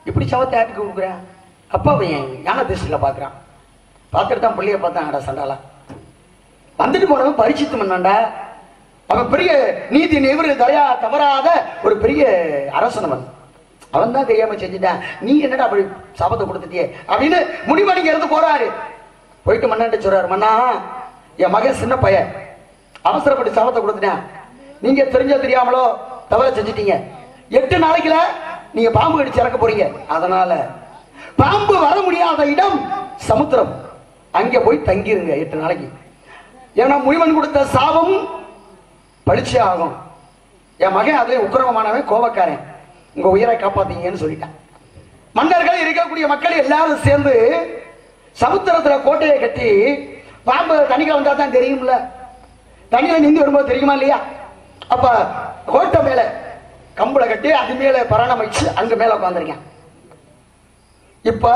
இப்படி சவத்தை ஆட்டுக்கு கொடுக்குறேன். அப்பா பையன் ஞான திருஷ்டில பாக்குறான். பார்த்துட்டு தான் பிள்ளைய பார்த்தான்டா சண்டாலா. வந்துட்டு போனவன் பரிசித்து மன்னாண்டா. அவன் பெரிய நீதி நெவரு தயா தவறாத ஒரு பெரிய அரசனவன். அவன் தான் தெரியாம செஞ்சுட்டான். நீ என்னடா அப்படி சாபத்தை கொடுத்துட்டியே அப்படின்னு முடிவடிங்க இருந்து போறாரு. போயிட்டு மன்னாட்ட சொல்றாரு, மன்னா என் மகன் சின்ன பையன் அவசரப்பட்டு சாபத்தை கொடுத்துட்டேன், நீங்க தெரிஞ்சோ தெரியாமலோ தவற செஞ்சுட்டீங்க. 8 நாளைக்குல நீங்க பாம்பு கடிச்சு இறக்க போறீங்க. அதனால பாம்பு வர முடியாத இடம் சமுத்திரம், அங்க போய் தங்கிருங்க 8 நாளைக்கு. ஏன்னா முனிவன் கொடுத்த சாபம் பழிச்சே ஆகும். என் மகன் அதுல உக்கிரமமானவன், கோபக்காரன், உங்க உயிரை காப்பாத்தீங்கன்னு சொல்லிட்டான். மன்னர்கள் இருக்கக்கூடிய மக்கள் எல்லாரும் சேர்ந்து சமுத்திரத்துல கோட்டையை கட்டி, பாம்பு தண்ணிக்கு வந்தா தான் தெரியும்ல, தண்ணியில நீந்தி வரும்போது தெரியுமா இல்லையா, அப்ப கோட்டை மேல கம்புல கட்டி அது மேல பராமரிச்சு அங்க மேல உட்காந்துருக்கேன். இப்ப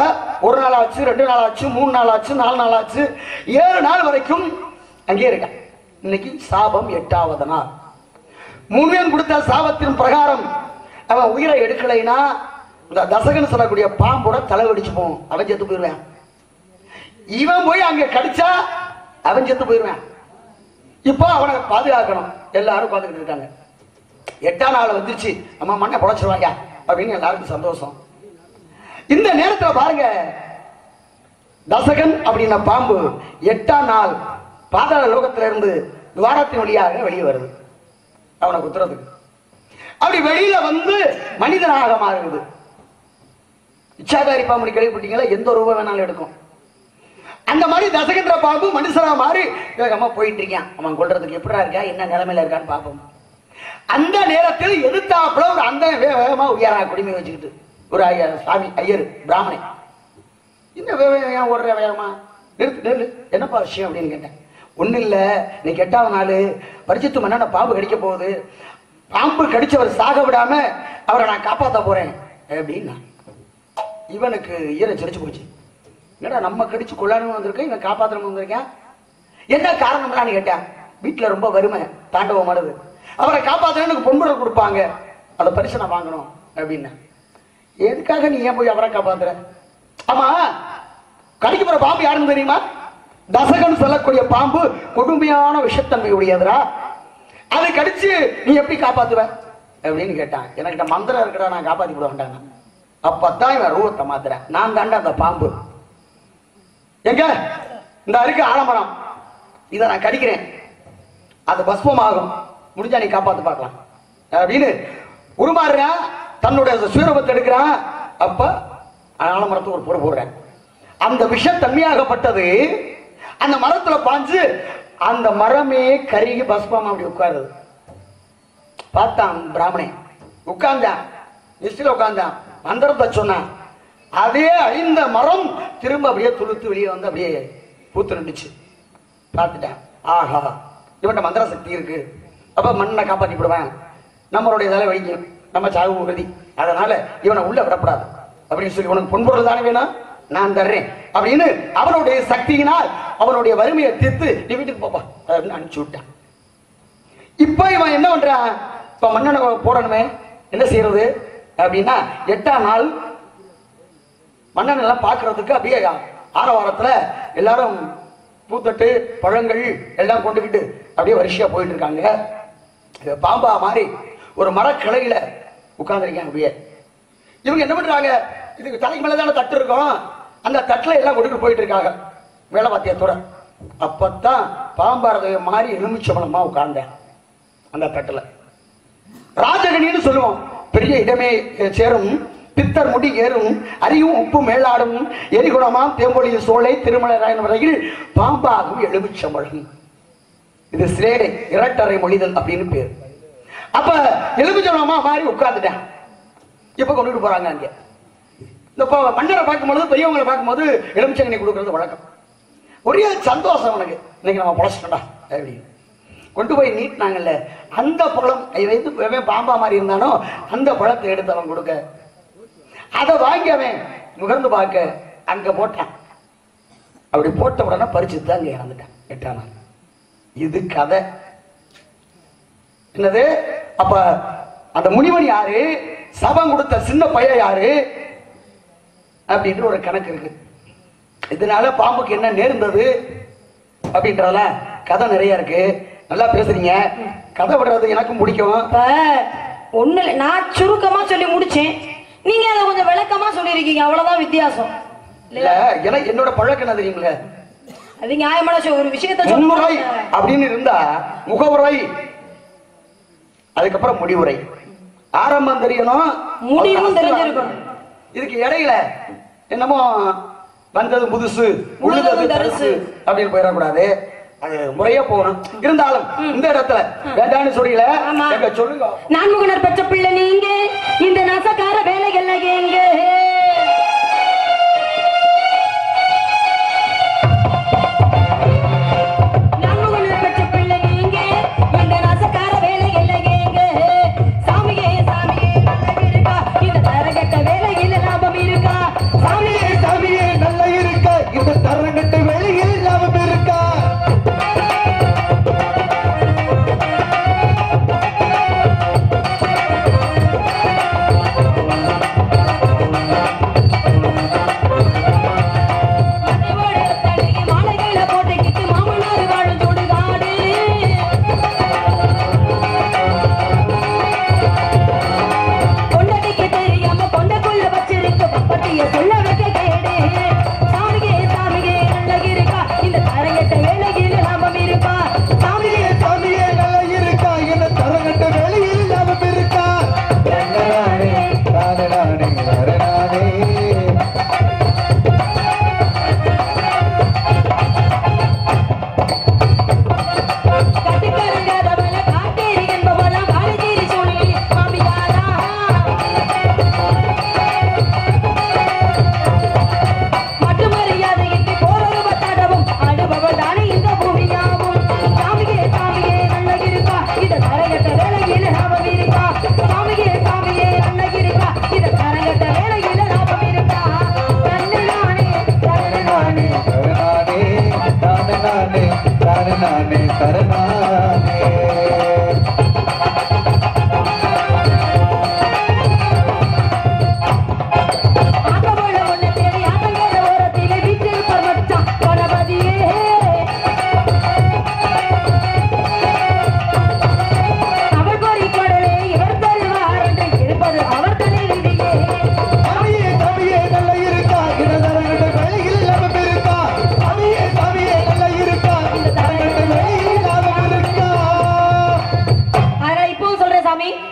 1 நாள் ஆச்சு, 2 நாள் ஆச்சு, 3 நாள் ஆச்சு, 4 நாள் ஆச்சு, 7 நாள் வரைக்கும் அங்கே இருக்கேன். இன்னைக்கு சாபம் 8வது நாள். முனிவன் கொடுத்த சாபத்தின் பிரகாரம் அவன் உயிரை எடுக்கலைன்னா இந்த தசகன் சொல்லக்கூடிய பாம்போட தலை வெடிச்சு போவோம், அவன் செத்து போயிருவேன். இவன் போய் அங்க கடிச்சா அவன் செத்து போயிருவேன். இப்போ அவனை பாதுகாக்கணும், எல்லாரும் பாத்துக்கிட்டு இருக்காங்க. 8ஆம் நாள் வந்துருச்சு, நம்ம மண்ணை புடைச்சிருவாங்க அப்படின்னு எல்லாருக்கும் சந்தோஷம். இந்த நேரத்தில் பாருங்க, தசகன் அப்படின்னா பாம்பு 8ஆம் நாள் பாதாள லோகத்தில இருந்து துவாரத்தின் வழியாக வெளியே வருது அவனை குத்துறதுக்கு. அப்படி வெளியில வந்து மனிதனாக மாறுது. இச்சாதாரி பாம்பு கேள்விப்பட்டீங்களா, எந்த ரூபம் வேணாலும் எடுக்கும். அந்த மாதிரி தசகன்ற பாம்பு மனுஷனா மாறி வேகமா போயிட்டு இருக்கான். அவன் கொள்றதுக்கு எப்படா இருக்கா, என்ன நிலைமையில இருக்கான்னு பார்ப்போம். அந்த நேரத்தில் எதிர்த்தாப்புல ஒரு அந்த வேகமா உயரா குடிமை வச்சுக்கிட்டு ஒரு சாமி ஐயர் பிராமணன், இந்த வேகம் ஓடுற வேகமா நிறுத்து நெல்லு, என்னப்பா விஷயம் அப்படின்னு கேட்டேன். ஒன்னும் இல்ல, நீ 8வது நாள் பரிசித்து மன்னா பாம்பு கடிக்க போகுது, பாம்பு கடிச்சவர் சாக விடாம அவரை நான் காப்பாற்ற போறேன் அப்படின்னா. இவனுக்கு ஈர சிரிச்சு போச்சு. என்னடா நம்ம கடிச்சு கொள்ளானு வந்திருக்கேன், இவன் காப்பாற்றணும் வந்திருக்கேன், என்ன காரணம்லாம் கேட்டேன். வீட்டுல ரொம்ப வறுமை தாண்டவம் ஆடுது, அவரை காப்பாற்றணும் பொன்புடல் கொடுப்பாங்க, அதை பரிசு நான் வாங்கணும் அப்படின்னா. எதுக்காக நீ ஏன் போய் அவரை காப்பாத்துற? ஆமா, கடிக்க போற பாம்பு யாருன்னு தெரியுமா? தசகன் சொல்லக்கூடிய பாம்பு கொடுமையான விஷத்தன்மை உடையதுரா, அதை கடிச்சு நீ எப்படி காப்பாத்துவ அப்படின்னு கேட்டான். எனக்கு மந்திரம் இருக்கடா, நான் காப்பாத்தி விட வேண்டாங்க. அப்பத்தான் இவன் ரூபத்தை மாத்துறேன், நான் தாண்டா அந்த பாம்பு. எங்க இந்த அருக்கு ஆலமரம், இதை நான் கடிக்கிறேன், அது பஸ்மமாகும், முடிஞ்சா நீ காப்பாத்து பார்க்கலாம் அப்படின்னு உருமாறுறான். தன்னுடைய சுயரூபத்தை எடுக்கிறான். அப்ப ஆலமரத்துக்கு ஒரு பொறு போடுறேன். அந்த விஷத்தன்மையாகப்பட்டது அந்த மரத்துல பாஞ்சு அந்த மரமே கருகி பஸ்பமா அப்படி உட்காருது. பார்த்தான் பிராமணன், உட்கார்ந்தான், நிஷ்டில உட்கார்ந்தான், மந்திரத்தை சொன்னான். அதே அழிந்த மரம் திரும்ப அப்படியே துளுத்து வெளியே வந்து அப்படியே பூத்து நின்றுச்சு. பார்த்துட்டேன், ஆஹா இவன்ட மந்திர சக்தி இருக்கு, அப்ப மண்ணை காப்பாற்றி விடுவேன், நம்மளுடைய தலை வலிக்கும், நம்ம சாகு உறுதி, அதனால இவனை உள்ள விடப்படாது அப்படின்னு சொல்லி, உனக்கு பொன்பொருள் தானே வேணும், நான் தர்றேன் அப்படின்னு அவனுடைய சக்தியினால் அவனுடைய வறுமையை தீர்த்து நீ வீட்டுக்கு போப்பா அப்படின்னு அனுப்பிச்சு விட்டான். இப்ப இவன் என்ன பண்றான்? இப்ப மண்ணெண்ணை போடணுமே, என்ன செய்யறது அப்படின்னா 8ஆம் நாள் மண்ணெண்ணெய் எல்லாம் பாக்குறதுக்கு அப்படியே ஆரவாரத்துல எல்லாரும் பூத்தட்டு பழங்கள் எல்லாம் கொண்டுகிட்டு அப்படியே வரிசையா போயிட்டு இருக்காங்க. பாம்பா மாதிரி ஒரு மரக்கிளையில உட்கார்ந்துருக்காங்க. அப்படியே இவங்க என்ன பண்றாங்க? இதுக்கு தலைக்கு மேலதான தட்டு இருக்கும், அந்த தட்டுல எல்லாம் கொண்டுட்டு போயிட்டு இருக்காங்க வேலை பாத்தியத்தோட. அப்பத்தான் பாம்பாரத மாதிரி எலுமிச்சம்பழமா உட்கார்ந்தேன் அந்த தட்டுல. ராஜகணின்னு சொல்லுவோம், பெரிய இடமே சேரும், பித்தர் முடி ஏறும், அறிவும் உப்பு மேலாடும், எரிகுணமாம் தேம்பொழி சோலை திருமலை ராயன் வரையில் பாம்பாகும் எலுமிச்சம்பழம். இது சிலேடை இரட்டரை மொழிதல் அப்படின்னு பேர். அப்ப எலுமிச்சம்பழமா மாதிரி உட்கார்ந்துட்டேன். இப்ப கொண்டுட்டு போறாங்க அங்க. இந்த மன்னரை பார்க்கும்போது பெரியவங்களை பார்க்கும்போது எலுமிச்சங்கனி கொடுக்கறது வழக்கம். ஒரே சந்தோஷம் உனக்கு, இன்னைக்கு நம்ம பொழைச்சிட்டோம்டா அப்படின்னு கொண்டு போய் நீட்டினாங்கல்ல. அந்த பழம் வைத்து பாம்பா மாதிரி இருந்தானோ அந்த பழத்தை எடுத்து அவன் கொடுக்க, அதை வாங்கி அவன் நுகர்ந்து பார்க்க அங்க போட்டான். அப்படி போட்ட உடனே பறிச்சுதான் அங்க இறந்துட்டான் 8ஆம் நாள். இது கதை. என்னது? அப்ப அந்த முனிவன் யாரு, சபம் கொடுத்த சின்ன பையன் யாரு அப்படின்ற ஒரு கணக்கு இருக்கு. இதனால பாம்புக்கு என்ன நேர்ந்தது அப்படின்றதுல கதை நிறைய இருக்கு. நல்லா பேசுறீங்க, கதை விடுறது எனக்கும் பிடிக்கும்.
ஒண்ணு நான் சுருக்கமா சொல்லி முடிச்சேன், நீங்க அதை கொஞ்சம் விளக்கமா சொல்லிருக்கீங்க, அவ்வளவுதான் வித்தியாசம்.
இல்ல எனக்கு என்னோட பழக்கம் என்ன தெரியுங்களா,
அது நியாயமான ஒரு விஷயத்தை
முன்னுரை அப்படின்னு இருந்தா முகவுரை, அதுக்கப்புறம் முடிவுரை. ஆரம்பம் தெரியணும்,
முடிவும் தெரிஞ்சிருக்கணும்.
இதுக்கு இடையில என்னமோ வந்தது புதுசு உழுதது தரிசு அப்படின்னு போயிடக்கூடாது, அது முறையா போகணும். இருந்தாலும் இந்த இடத்துல வேண்டான்னு சொல்லல, சொல்லுங்க.
நான்முகனர் பெற்ற பிள்ளை நீங்க, இந்த நசக்கார வேலைகள் எங்க? நான்முகனர் பெற்ற பிள்ளை நீங்க, இந்த நசக்கார வேலைகள் எங்க? சாமியே சாமியே நல்ல இருக்கா, இந்த தரகட்ட வேலையில் லாபம் இருக்கா? சாமியே சாமியே நல்ல இருக்கா, இந்த தரகட்ட வேலையில் லாபம் இருக்கா?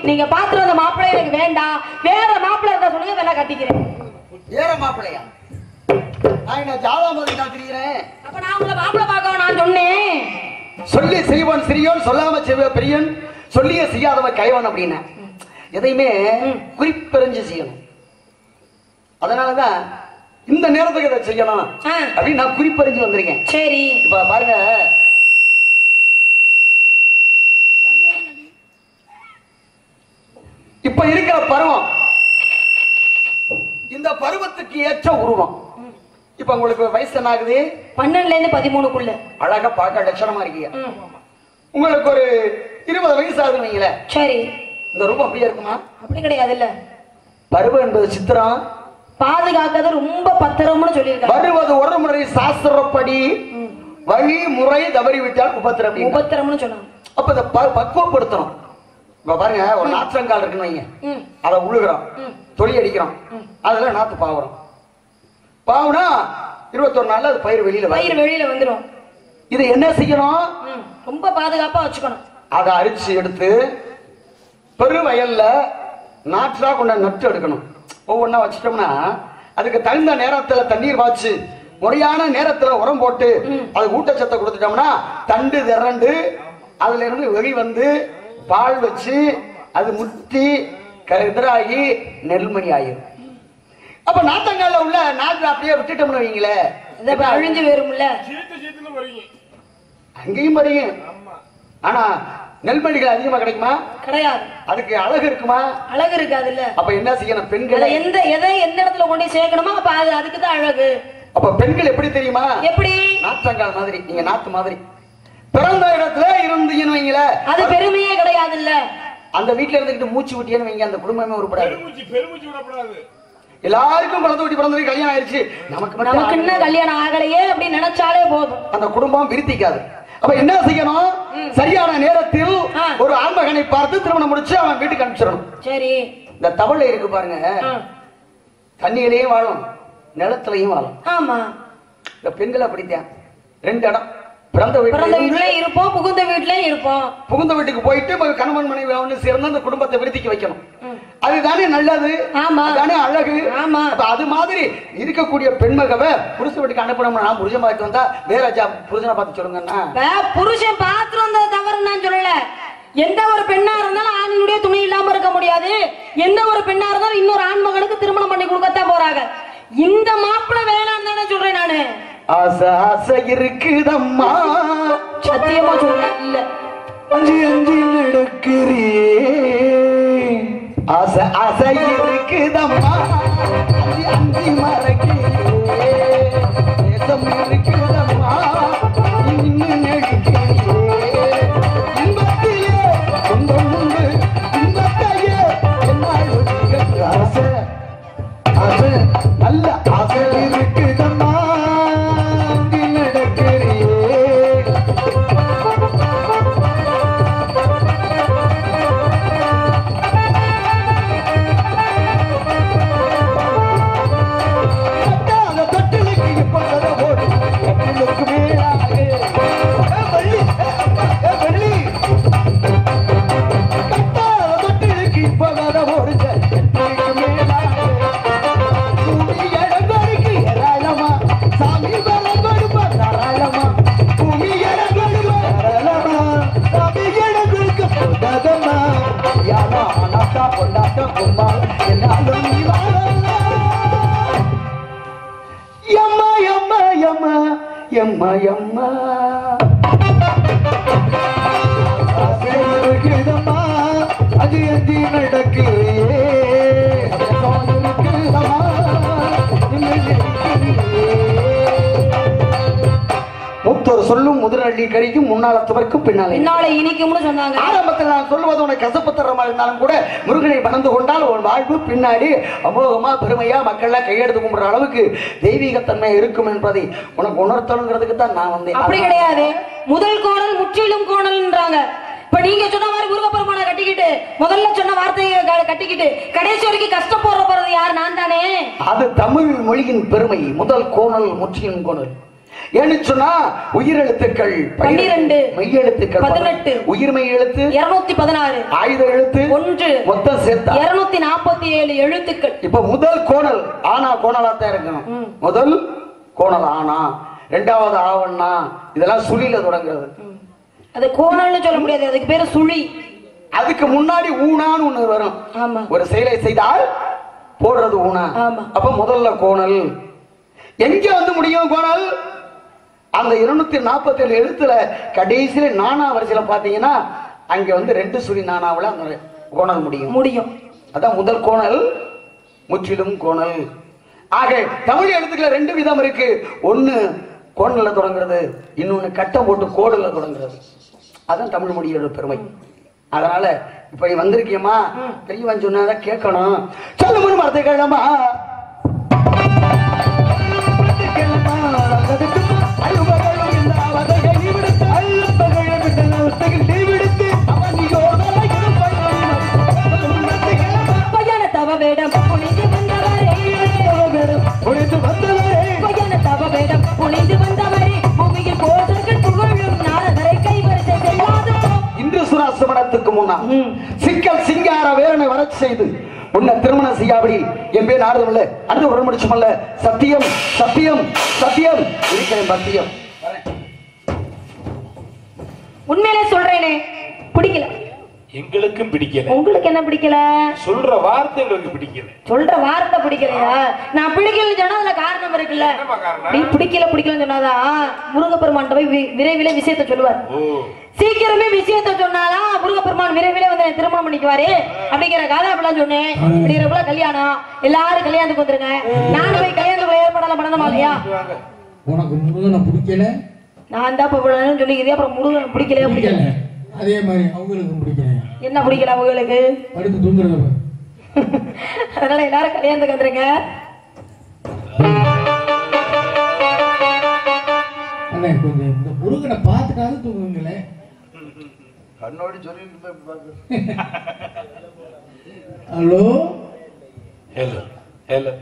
நீங்க பாத்துற அந்த மாப்பிள்ளை எனக்கு வேண்டாம், வேற மாப்பிள்ளை இருந்தா சொல்லுங்க, வேணா கட்டிக்கிறேன்.
வேற மாப்பிள்ளையா? நான் ஜாதாமதி நான் தெரிகிறேன்.
அப்ப நான் உங்களை மாப்பிள்ளை பார்க்க நான் சொன்னேன்.
சொல்லி செய்வன் சிறியோன், சொல்லாம செய்வ பெரியன், சொல்லிய செய்யாதவன் கைவன் அப்படின்னு எதையுமே குறிப்பறிஞ்சு செய்யணும். அதனாலதான் இந்த நேரத்துக்கு இதை செய்யணும் அப்படின்னு நான் குறிப்பறிஞ்சு வந்திருக்கேன்.
சரி,
இப்ப பாருங்க, இப்ப இருக்கிற பருவம், இந்த பருவத்துக்கு ஏற்ற உருவம் இப்ப உங்களுக்கு வயசு என்ன ஆகுது?
12ல இருந்து 13க்குள்ள.
அழகா பார்க்க லட்சணமா இருக்கீங்க. உங்களுக்கு ஒரு 20 வயசு ஆகுதுன்னு வைங்களேன்.
சரி.
இந்த ரூபம் அப்படியே இருக்குமா?
அப்படி கிடையாது இல்ல.
பருவம் என்பது சித்திரம்,
பாதுகாக்கிறது ரொம்ப பத்திரம்னு சொல்லியிருக்காங்க.
வருவது ஒரு முறை சாஸ்திரப்படி, வழிமுறை தவறி விட்டால்
உபத்திரம்னு சொன்னாங்க.
அப்ப இதை பக்குவப்படுத்தணும். இப்ப பாருங்க, ஒரு நாற்றங்கால் இருக்குன்னு வைங்க, அதை உழுகிறோம், தொழி அடிக்கிறோம், அதுல நாத்து பாவுறோம். பாவுனா 21 நாள்ல அது பயிர் வெளியில
வந்துடும்.
இது என்ன செய்யணும்?
ரொம்ப பாதுகாப்பா வச்சுக்கணும்.
அதை அரிச்சு எடுத்து பெரு வயல்ல நாற்றா கொண்ட நட்டு எடுக்கணும். ஒவ்வொன்னா வச்சிட்டோம்னா அதுக்கு தகுந்த நேரத்துல தண்ணீர் பாய்ச்சி முறையான நேரத்துல உரம் போட்டு அது ஊட்டச்சத்தை கொடுத்துட்டோம்னா தண்டு திரண்டு அதுல இருந்து வெளி வந்து பால் வச்சு அது முத்தி கதிராகி நெல்மணி ஆயிரும். அப்ப நாத்தங்கால உள்ள நாற்று அப்படியே விட்டுட்டோம்னு வைங்களே,
அழிஞ்சு வேறும்ல,
அங்கேயும் படியும். ஆனா நெல்மணிகள் அதிகமா கிடைக்குமா?
கிடையாது.
அதுக்கு அழகு இருக்குமா?
அழகு இருக்காது இல்ல.
அப்ப என்ன செய்யணும்? பெண்கள்
எந்த இடத்துல கொண்டு சேர்க்கணுமோ அப்ப அதுக்கு தான் அழகு.
அப்ப பெண்கள் எப்படி தெரியுமா?
எப்படி?
நாற்றங்கால் மாதிரி, நீங்க நாத்து மாதிரி பிறந்த இடத்துல இருந்தீங்கன்னு வைங்கள, அது
பெருமையே கிடையாது இல்ல.
அந்த வீட்டுல இருந்துகிட்டு மூச்சு விட்டியன்னு வைங்க, அந்த குடும்பமே உருப்படாது. எல்லாருக்கும் குழந்தை விட்டு பிறந்தது கல்யாணம் ஆயிடுச்சு, நமக்கு
என்ன கல்யாணம் ஆகலையே அப்படின்னு நினைச்சாலே போதும்,
அந்த குடும்பம் விருத்திக்காது. அப்ப என்ன செய்யணும்? சரியான நேரத்தில் ஒரு ஆண்மகனை பார்த்து திருமணம் முடிச்சு அவன் வீட்டுக்கு அனுப்பிச்சிடணும்.
சரி.
இந்த தவளை இருக்கு பாருங்க, தண்ணியிலையும் வாழும் நிலத்திலையும் வாழும்.
ஆமா.
இந்த பெண்கள் அப்படித்தான். 2 இடம், பிறந்த
வீட்டுல இருப்போம், புகுந்த வீட்டுலயும் இருப்போம்.
புகுந்த வீட்டுக்கு போயிட்டு கணவன் மனைவி ஒன்று சேர்ந்து அந்த குடும்பத்தை விருத்திக்கு வைக்கணும். அதுதானே நல்லது, தானே அழகு. அது மாதிரி இருக்கக்கூடிய பெண்மகவ புருஷ வீட்டுக்கு அனுப்பணும்னா, நான் புருஷன் பார்த்து வந்தா வேற புருஷனை பார்த்து சொல்லுங்கன்னா,
புருஷன் பார்த்து வந்தது தவறு நான் சொல்லல. எந்த ஒரு பெண்ணா இருந்தாலும் ஆணினுடைய துணை இல்லாம இருக்க முடியாது. எந்த ஒரு பெண்ணா இருந்தாலும் இன்னொரு ஆண் மகனுக்கு திருமணம் பண்ணி கொடுக்கத்தான் போறாங்க. இந்த மாப்பிள்ளை வேணான்னு தானே சொல்றேன் நானு.
ஆசை ஆசை இருக்குதம்மா,
சத்தியமா சொல்றேன். இல்ல
அஞ்சி அஞ்சி நடக்கிறியே, ஆசை ஆசை இருக்குதம்மா, அஞ்சி அஞ்சி மறக்கிறியே, தேசம் இருக்குதம்மா, இன்னும் நடிக்கிறியே, இன்பத்திலே சொந்தம் உண்டு, இன்பத்தையே என்னால் ஆசை ஆசை நல்ல ஆசை இருக்குதம்மா, எம்மா எம்மா அது அஞ்சி நடக்கிறியே, மூத்தோர் சொல்லும் முதிரள்ளி கறிக்கும் முன்னால துவர்க்கும் பின்னாலே
இனிக்கும்னு சொன்னாங்க.
ஆரம்பத்தில் நான் சொல்லுவது உனக்கு கசப்பு தரமா இருந்தாலும் கூட முருகனை பணந்து கொண்டால் உன் வாழ்வு பின்னாடி அமோகமா பெருமையா மக்கள்லாம் கையெடுத்து கும்பிடுற அளவுக்கு தெய்வீகத்தன்மை இருக்கும் என்பதை உனக்கு உணர்த்தணுங்கிறதுக்கு தான் நான் வந்தேன்.
அப்படி கிடையாது. முதல் கோணல் முற்றிலும் கோணல்ன்றாங்க. இப்ப நீங்க சொன்ன மாதிரி முருகப்பெருமானை கட்டிக்கிட்டு முதல்ல சொன்ன வார்த்தையை கட்டிக்கிட்டு கடைசி வரைக்கும் கஷ்டப்போற போறது யார்? நான் தானே.
அது தமிழ் மொழியின் பெருமை. முதல் கோணல் முற்றிலும் கோணல். ஏன்னு சொன்னா உயிரெழுத்துக்கள்
12,
மெய்யெழுத்துக்கள்
18,
உயிர்மை எழுத்து
216, ஆயுத எழுத்து 1, மொத்தம் சேர்த்தா 247 எழுத்துக்கள்.
இப்ப முதல் கோணல் ஆனா கோணலாத்தான் இருக்கணும். முதல் கோணல் ஆனா, இரண்டாவது ஆவண்ணா, இதெல்லாம் சுழியில தொடங்குறது.
அது கோணல்னு சொல்ல முடியாது, அதுக்கு பேரு சுழி.
அதுக்கு முன்னாடி ஊனான்னு ஒண்ணு வரும். ஒரு செயலை செய்தால் போடுறது ஊனா. அப்ப முதல்ல கோணல். எங்க வந்து முடியும் கோணல்? அந்த 247 எழுத்துல கடைசியில நானா வரிசையில பாத்தீங்கன்னா அங்க வந்து 2 சுழி நானாவுல அந்த கோணல் முடியும்.
முடியும்.
அதான் முதல் கோணல் முற்றிலும் கோணல். ஆக தமிழ் எழுத்துக்கள் 2 விதம் இருக்கு. ஒண்ணு கோணல்ல தொடங்குறது, இன்னொன்னு கட்டம் போட்டு கோடுல தொடங்குறது. அதான் தமிழ் மொழியோட பெருமை. அதனால இப்ப நீ வந்திருக்கியம்மா, பெரியவன் சொன்னாதான் கேட்கணும். சொல்லுமுன்னு மரத்தை கிழமா
வேடம் புனிந்து வந்தவரே, புனிந்து வந்தவரே, தவ வேடம் புனிந்து வந்தவரே, பூமியில் போதர்கள் புகழும் நாரதரை கைவரிசை செல்லாது.
இன்று சுராசிரமணத்துக்கு முன்னால் சிக்கல் சிங்கார வேரனை வரச் செய்து உன்னை திருமணம் செய்யாபடி என் பேர் நாடுதல்ல அடுத்து உடல் முடிச்சுமல்ல. சத்தியம் சத்தியம் சத்தியம் இருக்கிறேன் பத்தியம்.
உண்மையிலே சொல்றேனே, பிடிக்கல.
எங்களுக்கும் பிடிக்கல.
உங்களுக்கு என்ன பிடிக்கல?
சொல்ற வார்த்தை எங்களுக்கு பிடிக்கல.
சொல்ற வார்த்தை பிடிக்கலையா? நான் பிடிக்கலன்னு சொன்னா அதுல காரணம் இருக்குல்ல. நீ பிடிக்கலன்னு சொன்னாதான் முருகப்பெருமான் போய் விரைவிலே விஷயத்த சொல்லுவார். சீக்கிரமே விஷயத்த சொன்னாதான் முருகப்பெருமான் விரைவிலே வந்து திருமணம் பண்ணிக்குவாரு அப்படிங்கிற காதம் அப்படிலாம் சொன்னேன். அப்படிங்கிறப்பல கல்யாணம், எல்லாரும் கல்யாணத்துக்கு வந்துருங்க. நானும் போய் கல்யாணத்துக்கு ஏற்பாடெல்லாம் பண்ணணுமா இல்லையா?
உனக்கு முருகனை பிடிக்கல, நான்
தான் இப்ப சொல்லிக்கிறேன். அப்புறம் முருகன் பிடிக்கல.
அதே மாதிரி அவங்களுக்கு பிடிக்கல.
என்ன பிடிக்கல அவங்களுக்கு?
அடுத்து தூங்குறது.
அதனால எல்லாரும் கல்யாணத்துக்கு வந்துருங்க.
அண்ணே கொஞ்சம் இந்த முருகனை பார்த்துட்டாவது தூங்குங்களே.
கண்ணோடி சொல்லி
ஹலோ
ஹலோ ஹலோ